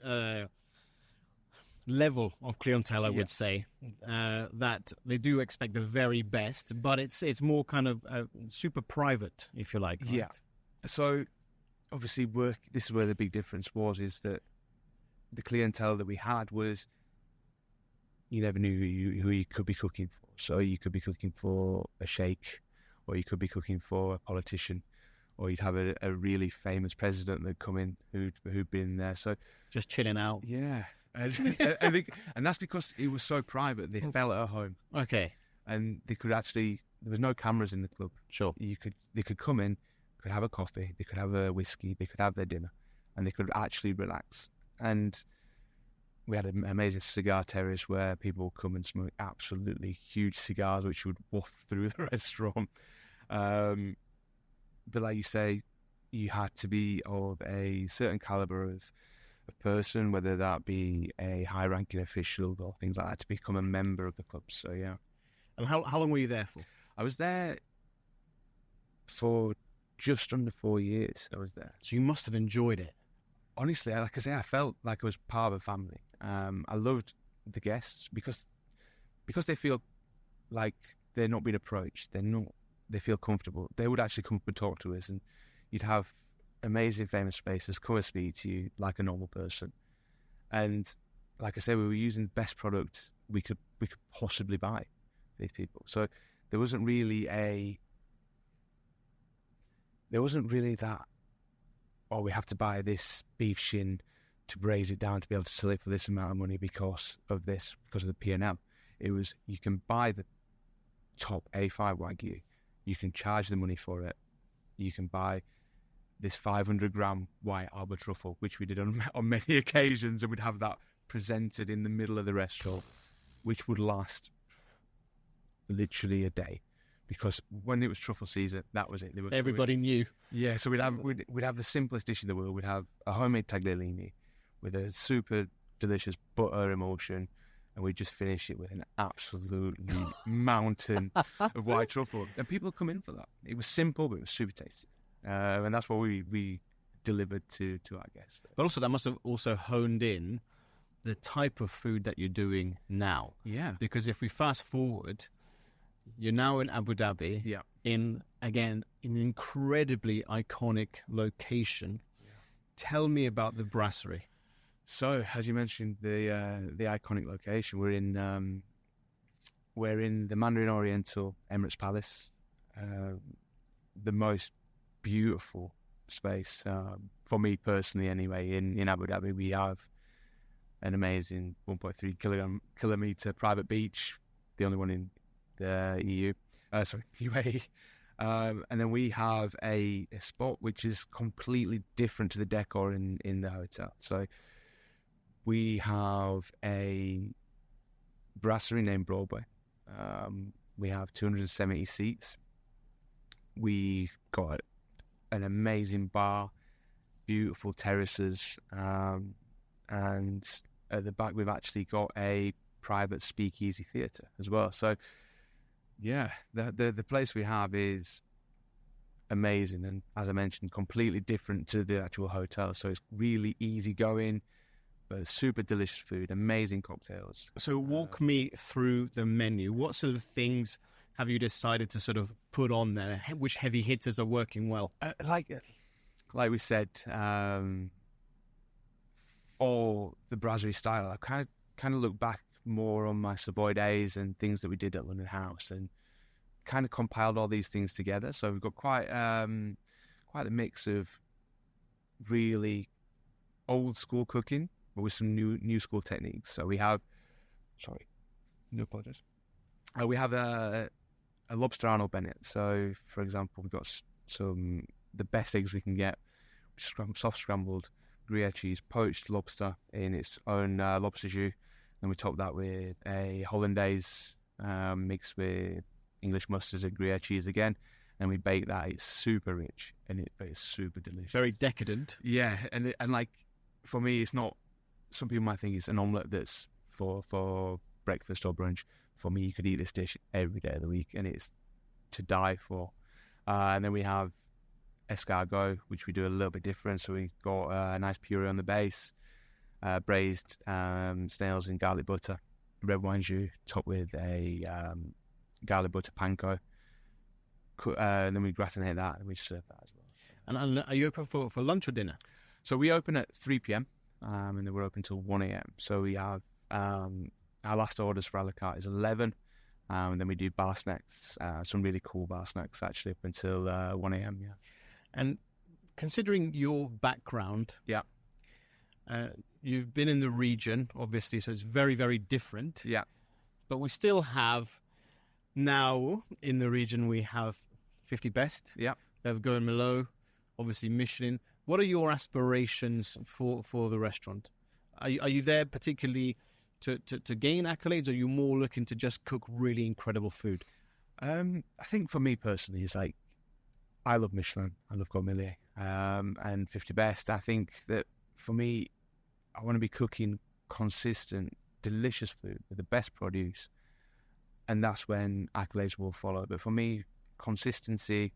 level of clientele, I would say, that they do expect the very best, but it's more kind of super private, if you like. Right? Yeah. So obviously this is where the big difference is that the clientele that we had was, you never knew who you could be cooking for. So you could be cooking for a sheikh, or you could be cooking for a politician, or you'd have a really famous president that come in who'd been there. So just chilling out. Yeah. And that's because it was so private. They felt at home. Okay. And there was no cameras in the club. Sure. They could come in, could have a coffee, they could have a whiskey, they could have their dinner, and they could actually relax. And we had an amazing cigar terrace where people would come and smoke absolutely huge cigars, which would waft through the restaurant. But like you say, you had to be of a certain caliber of person, whether that be a high-ranking official or things like that, to become a member of the club. So, yeah. And how long were you there for? I was there for just under 4 years. I was there. So you must have enjoyed it. Honestly, like I say, I felt like I was part of a family. I loved the guests because they feel like they're not being approached. They feel comfortable. They would actually come up and talk to us, and you'd have amazing famous faces come and speak to you like a normal person. And like I say, we were using the best products we could possibly buy for these people. So there wasn't really that, oh, we have to buy this beef shin to braise it down to be able to sell it for this amount of money because of the P&L. It was, you can buy the top A5 Wagyu, you can charge the money for it, you can buy this 500-gram white Arbor truffle, which we did on many occasions, and we'd have that presented in the middle of the restaurant, which would last literally a day. Because when it was truffle season, that was it. Everybody knew. Yeah, so we'd have the simplest dish in the world. We'd have a homemade tagliolini with a super delicious butter emulsion, and we'd just finish it with an absolutely mountain of white truffle. And people would come in for that. It was simple, but it was super tasty. And that's what we delivered to our guests. But also, that must have also honed in the type of food that you're doing now. Yeah. Because if we fast forward, you're now in Abu Dhabi, in, again, an incredibly iconic location. Yeah. Tell me about the brasserie. So, as you mentioned, the iconic location, we're in the Mandarin Oriental Emirates Palace, the most beautiful space for me personally. Anyway, in Abu Dhabi, we have an amazing 1.3 kilometer private beach, the only one in the UAE, and then we have a spot which is completely different to the decor in the hotel. So we have a brasserie named Broadway. We have 270 seats. We've got an amazing bar, beautiful terraces, and at the back we've actually got a private speakeasy theatre as well. So yeah, the place we have is amazing, and as I mentioned, completely different to the actual hotel. So it's really easy going, but super delicious food, amazing cocktails. So walk me through the menu. What sort of things have you decided to sort of put on there? Which heavy hitters are working well? Like we said, for the brasserie style, I kind of look back more on my Savoy days and things that we did at London House, and kind of compiled all these things together. So we've got quite a mix of really old school cooking, but with some new school techniques. So we have, we have a lobster Arnold Bennett. So, for example, we've got the best eggs we can get, soft scrambled Gruyere cheese, poached lobster in its own lobster jus. Then we top that with a hollandaise mixed with English mustards and Gruyere cheese again. And we bake that. It's super rich but it's super delicious. Very decadent. Yeah, and like for me, it's not. Some people might think it's an omelette that's for breakfast or brunch. For me, you could eat this dish every day of the week, and it's to die for. And then we have escargot, which we do a little bit different. So we got a nice puree on the base, braised snails in garlic butter, red wine jus, topped with a garlic butter panko. And then we gratinate that, and we serve that as well. So. And are you open for lunch or dinner? So we open at 3 p.m. And then we're open till 1 a.m. So we have our last orders for a la carte is 11, and then we do bar snacks, some really cool bar snacks actually up until 1 a.m. Yeah. And considering your background, yeah, you've been in the region, obviously, so it's very, very different. Yeah. But we still have now in the region we have 50 Best. Yeah. We have Gourmet Merlot, obviously Michelin. What are your aspirations for the restaurant? Are you there particularly to gain accolades, or are you more looking to just cook really incredible food? I think for me personally, it's like I love Michelin, I love Gourmet and 50 Best. I think that for me, I want to be cooking consistent, delicious food with the best produce, and that's when accolades will follow. But for me, consistency,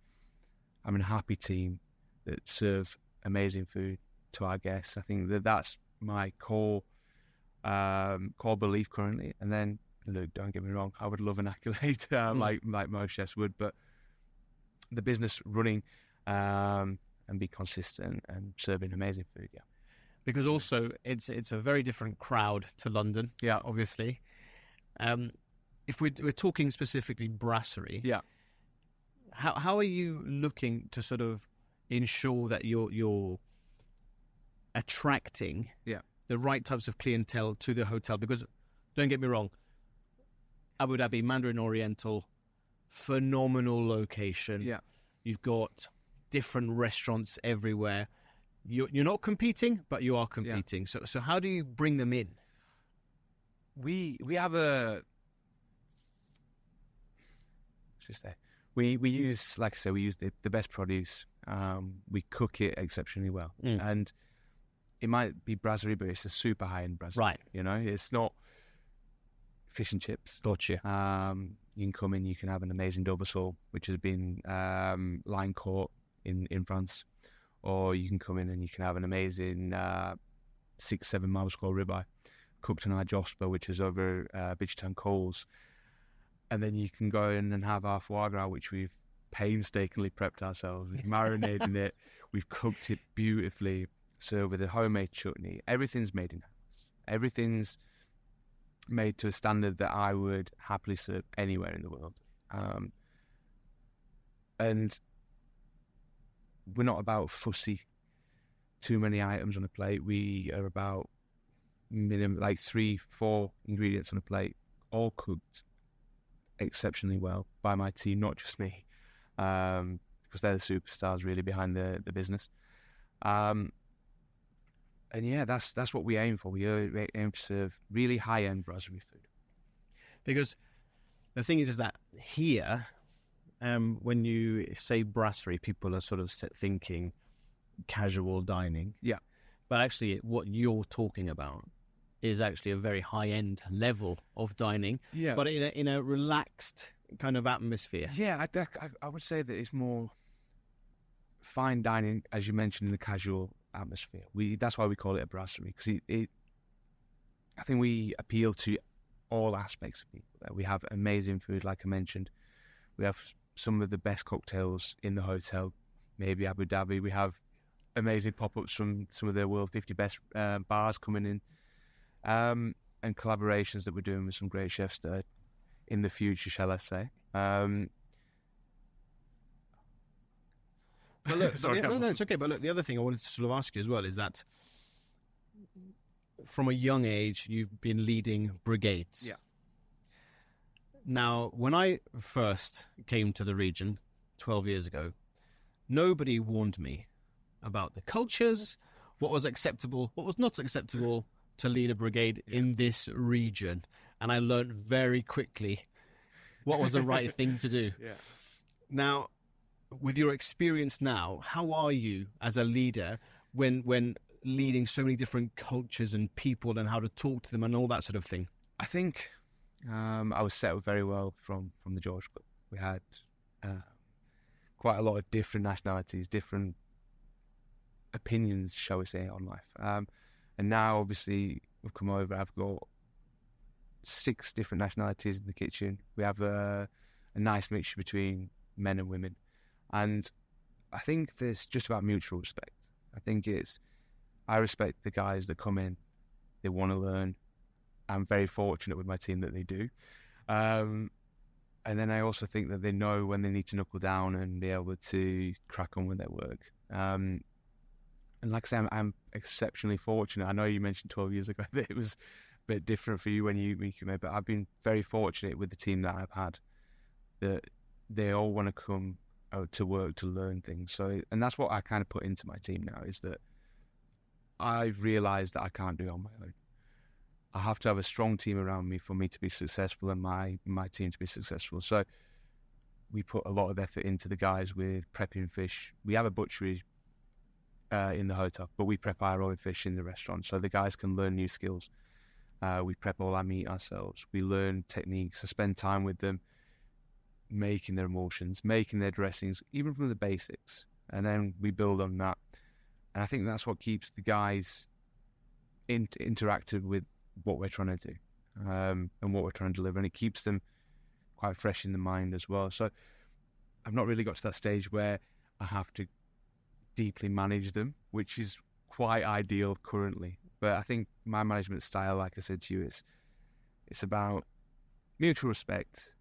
I'm in a happy team that serve amazing food to our guests. I think that's my core belief currently. And then, look, don't get me wrong, I would love an accolade like most chefs would, but the business running and be consistent and serving amazing food, yeah. Because also it's a very different crowd to London, yeah, obviously. If we're talking specifically brasserie, yeah, how are you looking to sort of ensure that you're attracting the right types of clientele to the hotel? Because don't get me wrong, Abu Dhabi, Mandarin Oriental, phenomenal location. Yeah, you've got different restaurants everywhere. You're not competing, but you are competing. Yeah. So how do you bring them in? We have a. We use, like I said, we use the best produce. We cook it exceptionally well, and it might be brasserie, but it's a super high-end brasserie. Right. You know, it's not fish and chips. Gotcha. You can come in, you can have an amazing Doversol, which has been line caught in France, or you can come in and you can have an amazing 6-7 marble score ribeye cooked on our Josper, which is over Bridgetown coals. And then you can go in and have our foie gras, which we've painstakingly prepped ourselves. We've marinated it. We've cooked it beautifully. So with a homemade chutney, everything's made in-house. Everything's made to a standard that I would happily serve anywhere in the world. And we're not about fussy, too many items on a plate. We are about minimum, like 3-4 ingredients on a plate, all cooked exceptionally well by my team, not just me, because they're the superstars really behind the business. And yeah, that's what we aim for. We aim to serve really high-end brasserie food. Because the thing is that here, when you say brasserie, people are sort of thinking casual dining. Yeah. But actually, what you're talking about is actually a very high-end level of dining, but in a relaxed kind of atmosphere. Yeah, I would say that it's more fine dining, as you mentioned, in a casual atmosphere. That's why we call it a brasserie, because I think we appeal to all aspects of people. We have amazing food, like I mentioned. We have some of the best cocktails in the hotel, maybe Abu Dhabi. We have amazing pop-ups from some of the world 50 best bars coming in, and collaborations that we're doing with some great chefs that are in the future, shall I say. But look, Sorry, no, it's okay. But look, the other thing I wanted to sort of ask you as well is that from a young age, you've been leading brigades. Yeah. Now, when I first came to the region 12 years ago, nobody warned me about the cultures, what was acceptable, what was not acceptable to lead a brigade in this region. And I learned very quickly what was the right thing to do. Yeah. Now, with your experience now, how are you as a leader when leading so many different cultures and people and how to talk to them and all that sort of thing? I think I was set up very well from the George Club. We had quite a lot of different nationalities, different opinions, shall we say, on life. And now, obviously, we've come over. I've got 6 different nationalities in the kitchen. We have a nice mixture between men and women. And I think there's just about mutual respect. I think I respect the guys that come in, they want to learn. I'm very fortunate with my team that they do. And then I also think that they know when they need to knuckle down and be able to crack on with their work. And like I say, I'm exceptionally fortunate. I know you mentioned 12 years ago that it was a bit different for you when you came in, but I've been very fortunate with the team that I've had, that they all want to come out to work to learn things. So, and that's what I kind of put into my team now, is that I've realised that I can't do it on my own. I have to have a strong team around me for me to be successful and my team to be successful. So we put a lot of effort into the guys with prepping fish. We have a butchery in the hotel, but we prep our own fish in the restaurant so the guys can learn new skills. We prep all our meat ourselves. We learn techniques. I spend time with them, making their emulsions, making their dressings, even from the basics. And then we build on that. And I think that's what keeps the guys interactive with what we're trying to do and what we're trying to deliver. And it keeps them quite fresh in the mind as well. So I've not really got to that stage where I have to deeply manage them, which is quite ideal currently. But I think my management style, like I said to you, it's about mutual respect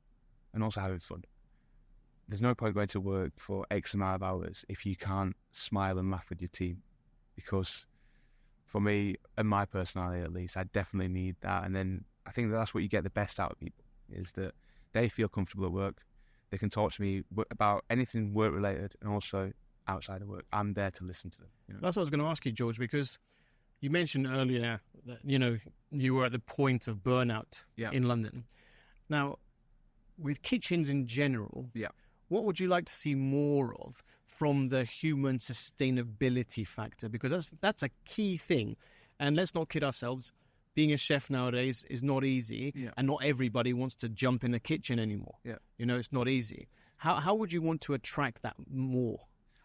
and also having fun. There's no point going to work for X amount of hours if you can't smile and laugh with your team, because for me and my personality at least, I definitely need that. And then I think that's what you get the best out of people, is that they feel comfortable at work. They can talk to me about anything work related and also outside of work. I'm there to listen to them. You know? That's what I was going to ask you, George, because you mentioned earlier that, you were at the point of burnout in London. Now, with kitchens in general, what would you like to see more of from the human sustainability factor? Because that's a key thing. And let's not kid ourselves, being a chef nowadays is not easy, and not everybody wants to jump in a kitchen anymore. It's not easy. How would you want to attract that more?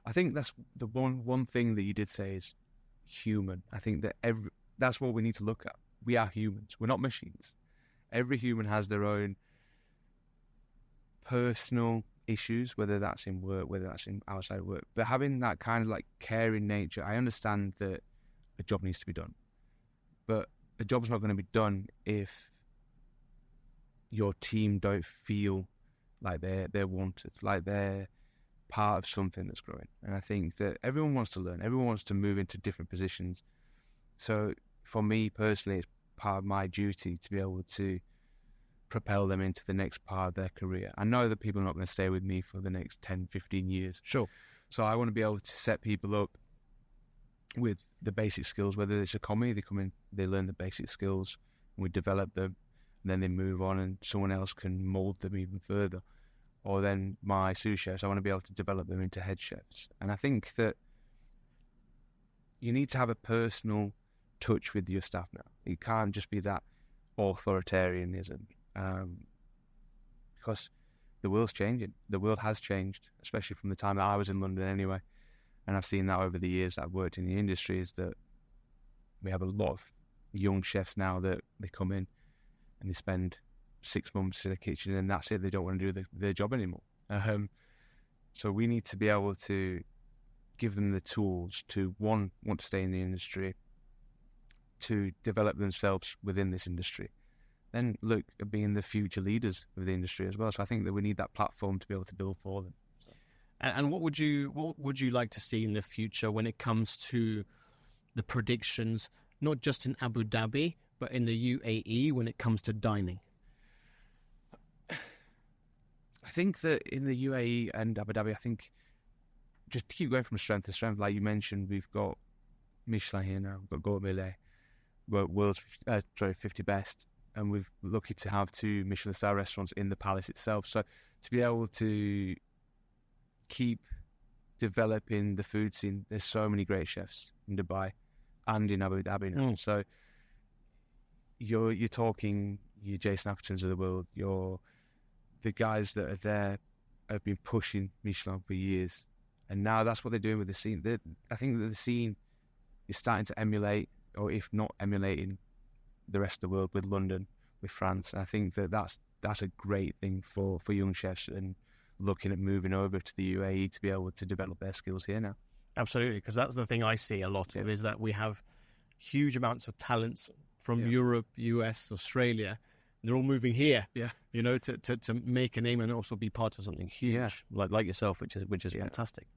I think that's the one thing that you did say is human. I think that that's what we need to look at. We are humans. We're not machines. Every human has their own personal issues, whether that's in work, whether that's in outside work. But having that kind of like caring nature, I understand that a job needs to be done. But a job's not going to be done if your team don't feel like they're wanted, like they're part of something that's growing. And I think that everyone wants to learn. Everyone wants to move into different positions. So for me personally, it's part of my duty to be able to propel them into the next part of their career. I know that people are not going to stay with me for the next 10, 15 years. Sure. So I want to be able to set people up with the basic skills, whether it's a comedy, they come in, they learn the basic skills, and we develop them, and then they move on and someone else can mold them even further. Or then my sous chefs, I want to be able to develop them into head chefs. And I think that you need to have a personal touch with your staff now. You can't just be that authoritarianism, because the world's changing. The world has changed, especially from the time that I was in London anyway. And I've seen that over the years that I've worked in the industry, is that we have a lot of young chefs now that they come in and they spend 6 months in a kitchen and that's it. They don't want to do their job anymore. So we need to be able to give them the tools to, one, want to stay in the industry, to develop themselves within this industry, then look at being the future leaders of the industry as well. So I think that we need that platform to be able to build for them. And what would you like to see in the future when it comes to the predictions, not just in Abu Dhabi, but in the UAE when it comes to dining? I think that in the UAE and Abu Dhabi, I think just to keep going from strength to strength, like you mentioned, we've got Michelin here now, we've got Gourmet, we've got world's 50 best, and we're lucky to have 2 Michelin star restaurants in the palace itself. So to be able to keep developing the food scene, there's so many great chefs in Dubai and in Abu Dhabi now. So you're talking your Jason Atkinsons of the world, the guys that are there have been pushing Michelin for years, and now that's what they're doing with the scene. I think that the scene is starting to emulate, or if not emulating, the rest of the world with London, with France. And I think that that's a great thing for young chefs, and looking at moving over to the UAE to be able to develop their skills here now. Absolutely, because that's the thing I see a lot of, is that we have huge amounts of talents from Europe, US, Australia. They're all moving here, to make a name and also be part of something huge, like yourself, which is fantastic.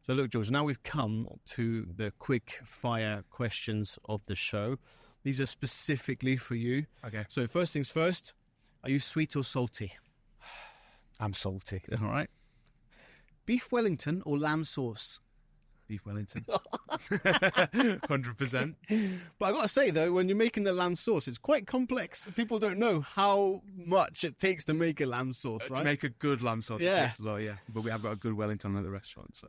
So look, George, now we've come to the quick fire questions of the show. These are specifically for you. Okay. So first things first, are you sweet or salty? I'm salty. All right. Beef Wellington or lamb sauce? Beef Wellington. 100%. But I got to say, though, when you're making the lamb sauce, it's quite complex. People don't know how much it takes to make a lamb sauce, right? To make a good lamb sauce, it takes a lot, yeah. But we have got a good Wellington at the restaurant, so.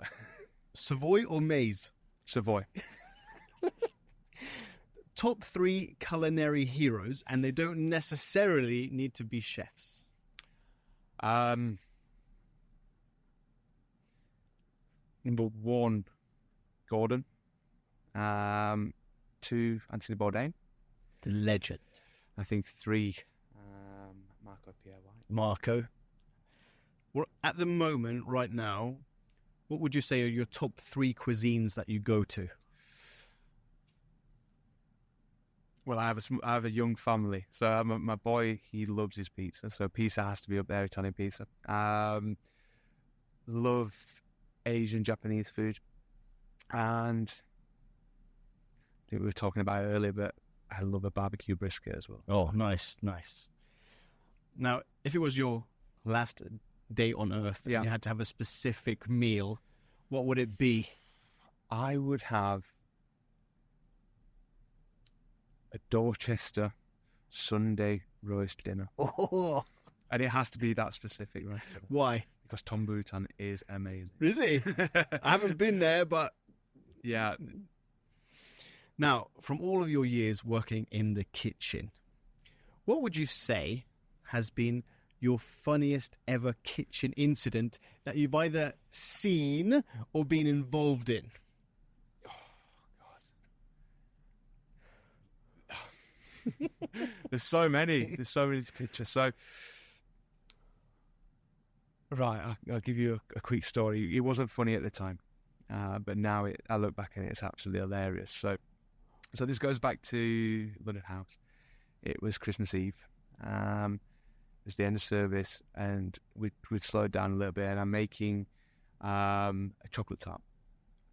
Savoy or maize? Savoy. Top 3 culinary heroes, and they don't necessarily need to be chefs. Number 1, Gordon. 2, Anthony Bourdain. The legend. I think 3, Marco Pierre White. Marco. Well, at the moment, right now, what would you say are your top 3 cuisines that you go to? Well, I have a young family, so my boy, he loves his pizza, so pizza has to be up there, Italian pizza. Love Asian, Japanese food, and I think we were talking about it earlier, but I love a barbecue brisket as well. Oh, nice. Now, if it was your last day on Earth and you had to have a specific meal, what would it be? I would have a Dorchester Sunday roast dinner. Oh. And it has to be that specific, right? Why? Because Tom Bhutan is amazing. Is he? I haven't been there, but... Yeah. Now, from all of your years working in the kitchen, what would you say has been your funniest ever kitchen incident that you've either seen or been involved in? There's so many to picture. So, right, I'll give you a quick story. It wasn't funny at the time, but now I look back and it's absolutely hilarious. So this goes back to London House. It was Christmas Eve. It was the end of service, and we'd slowed down a little bit. And I'm making a chocolate tart,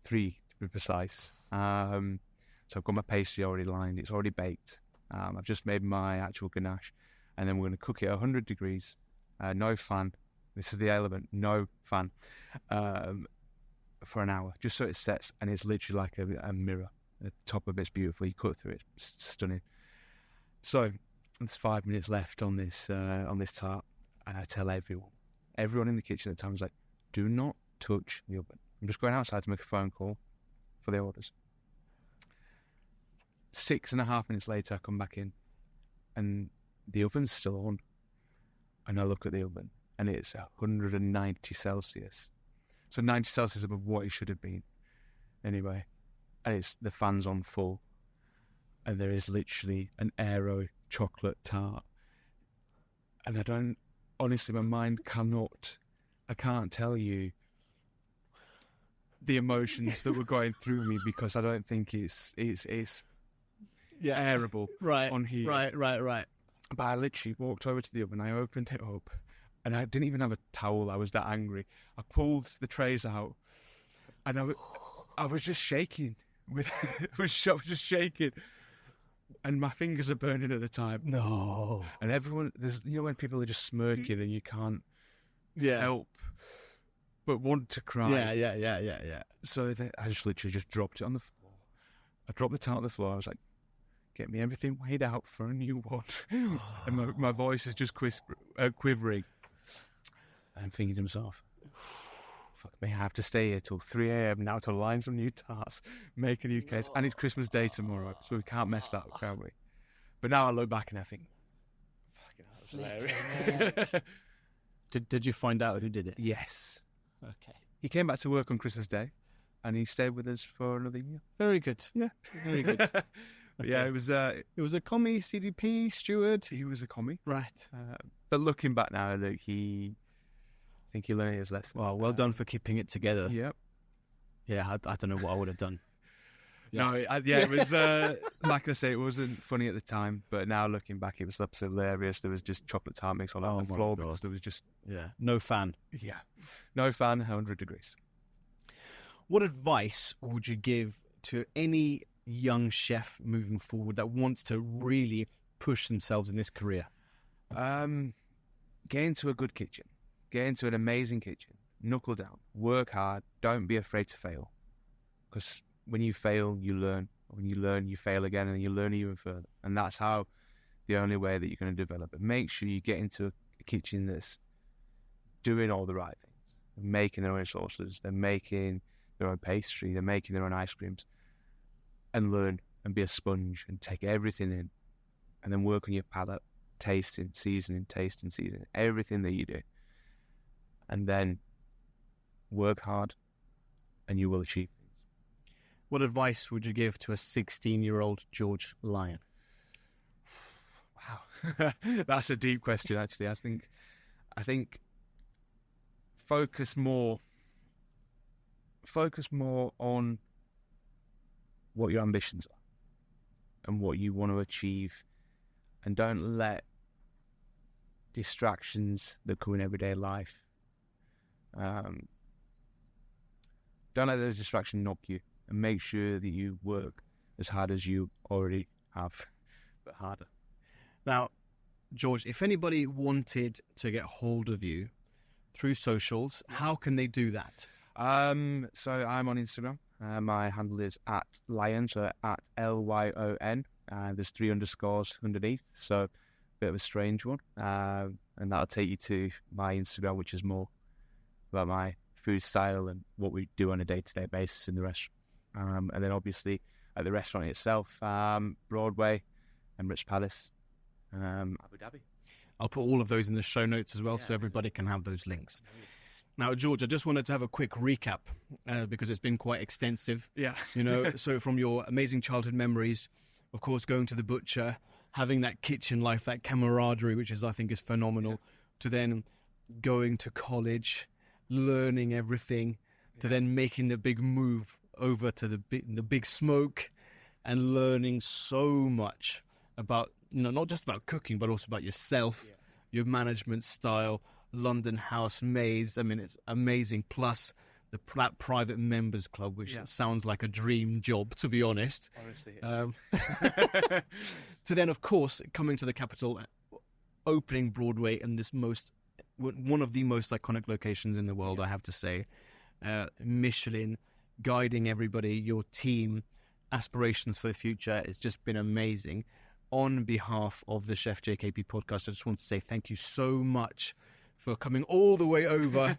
3 to be precise. So I've got my pastry already lined. It's already baked. I've just made my actual ganache, and then we're going to cook it at 100 degrees, no fan. This is the element, no fan, for an hour, just so it sets, and it's literally like a mirror. The top of it's beautiful. You cut through it, it's stunning. So there's 5 minutes left on this tart, and I tell everyone in the kitchen at the time was like, "Do not touch the oven. I'm just going outside to make a phone call for the orders." 6.5 minutes later, I come back in, and the oven's still on. And I look at the oven, and it's 190 Celsius. So 90 Celsius above what it should have been. Anyway, and the fan's on full. And there is literally an Aero chocolate tart. And honestly, my mind cannot I can't tell you the emotions that were going through me, because I don't think it's airable on here. Right. But I literally walked over to the oven, I opened it up, and I didn't even have a towel. I was that angry. I pulled the trays out, and I was just shaking. I was just shaking, and my fingers are burning at the time. No. And everyone, when people are just smirking and you can't help but want to cry. Yeah. So I just literally just dropped it on the floor. I dropped the towel on the floor. I was like, get me everything weighed out for a new one. And my voice is just quivering. And I'm thinking to myself, fuck me, I have to stay here till 3 a.m. now to line some new tarts, make a new case. And it's Christmas Day tomorrow, so we can't mess that up, can we? But now I look back and I think, fucking hell, that's hilarious. Did you find out who did it? Yes. Okay. He came back to work on Christmas Day, and he stayed with us for another year. Very good. Yeah. Very good. But yeah, it was a commie, CDP, steward. He was a commie. Right. But looking back now, look, I think he learned his lesson. Well done for keeping it together. Yep. Yeah, I don't know what I would have done. Yeah. No, it was, like I say, it wasn't funny at the time, but now looking back, it was absolutely hilarious. There was just chocolate tart mix all over the floor because there was just... Yeah, no fan. Yeah, no fan, 100 degrees. What advice would you give to any young chef moving forward that wants to really push themselves in this career? Get into a good kitchen. Get into an amazing kitchen. Knuckle down. Work hard. Don't be afraid to fail. Because when you fail, you learn. When you learn, you fail again, and you learn even further. And that's the only way that you're going to develop. But make sure you get into a kitchen that's doing all the right things. They're making their own sauces. They're making their own pastry. They're making their own ice creams. And learn and be a sponge and take everything in. And then work on your palate, tasting, seasoning, everything that you do. And then work hard, and you will achieve things. What advice would you give to a 16-year-old George Lyon? Wow, that's a deep question. Actually, I think focus more on what your ambitions are and what you want to achieve, and don't let distractions that come in everyday life. Don't let those distractions knock you, and make sure that you work as hard as you already have, but harder. Now, George, if anybody wanted to get hold of you through socials, how can they do that? So I'm on Instagram. My handle is @Lyon, so @LYON. There's 3 underscores underneath, so a bit of a strange one. And that'll take you to my Instagram, which is more about my food style and what we do on a day-to-day basis in the restaurant. And then obviously at the restaurant itself, Broadway, Emirates Palace, Abu Dhabi. I'll put all of those in the show notes as well, so everybody can have those links. Now, George, I just wanted to have a quick recap because it's been quite extensive. Yeah. So from your amazing childhood memories, of course, going to the butcher, having that kitchen life, that camaraderie, which I think is phenomenal, to then going to college, learning everything, to then making the big move over to the big smoke and learning so much about, not just about cooking, but also about yourself, your management style, London housemaids. I mean, it's amazing. Plus that private members club, which sounds like a dream job, to be honest. Honestly, it is. To then, of course, coming to the capital, opening Broadway in this one of the most iconic locations in the world, I have to say. Michelin, guiding everybody, your team, aspirations for the future. It's just been amazing. On behalf of the Chef JKP Podcast, I just want to say thank you so much for coming all the way over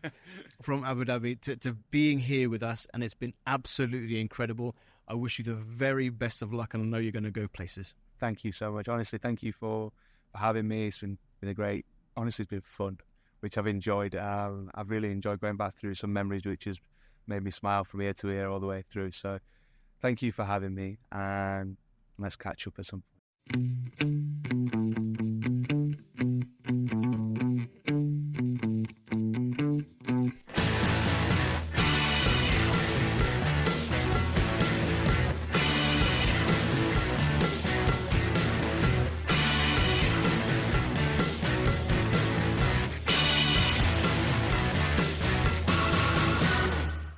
from Abu Dhabi to being here with us, and it's been absolutely incredible. I wish you the very best of luck, and I know you're going to go places. Thank you so much. Honestly, thank you for having me. It's been a great, honestly, it's been fun, which I've enjoyed. I've really enjoyed going back through some memories, which has made me smile from ear to ear all the way through. So thank you for having me, and let's catch up at some point.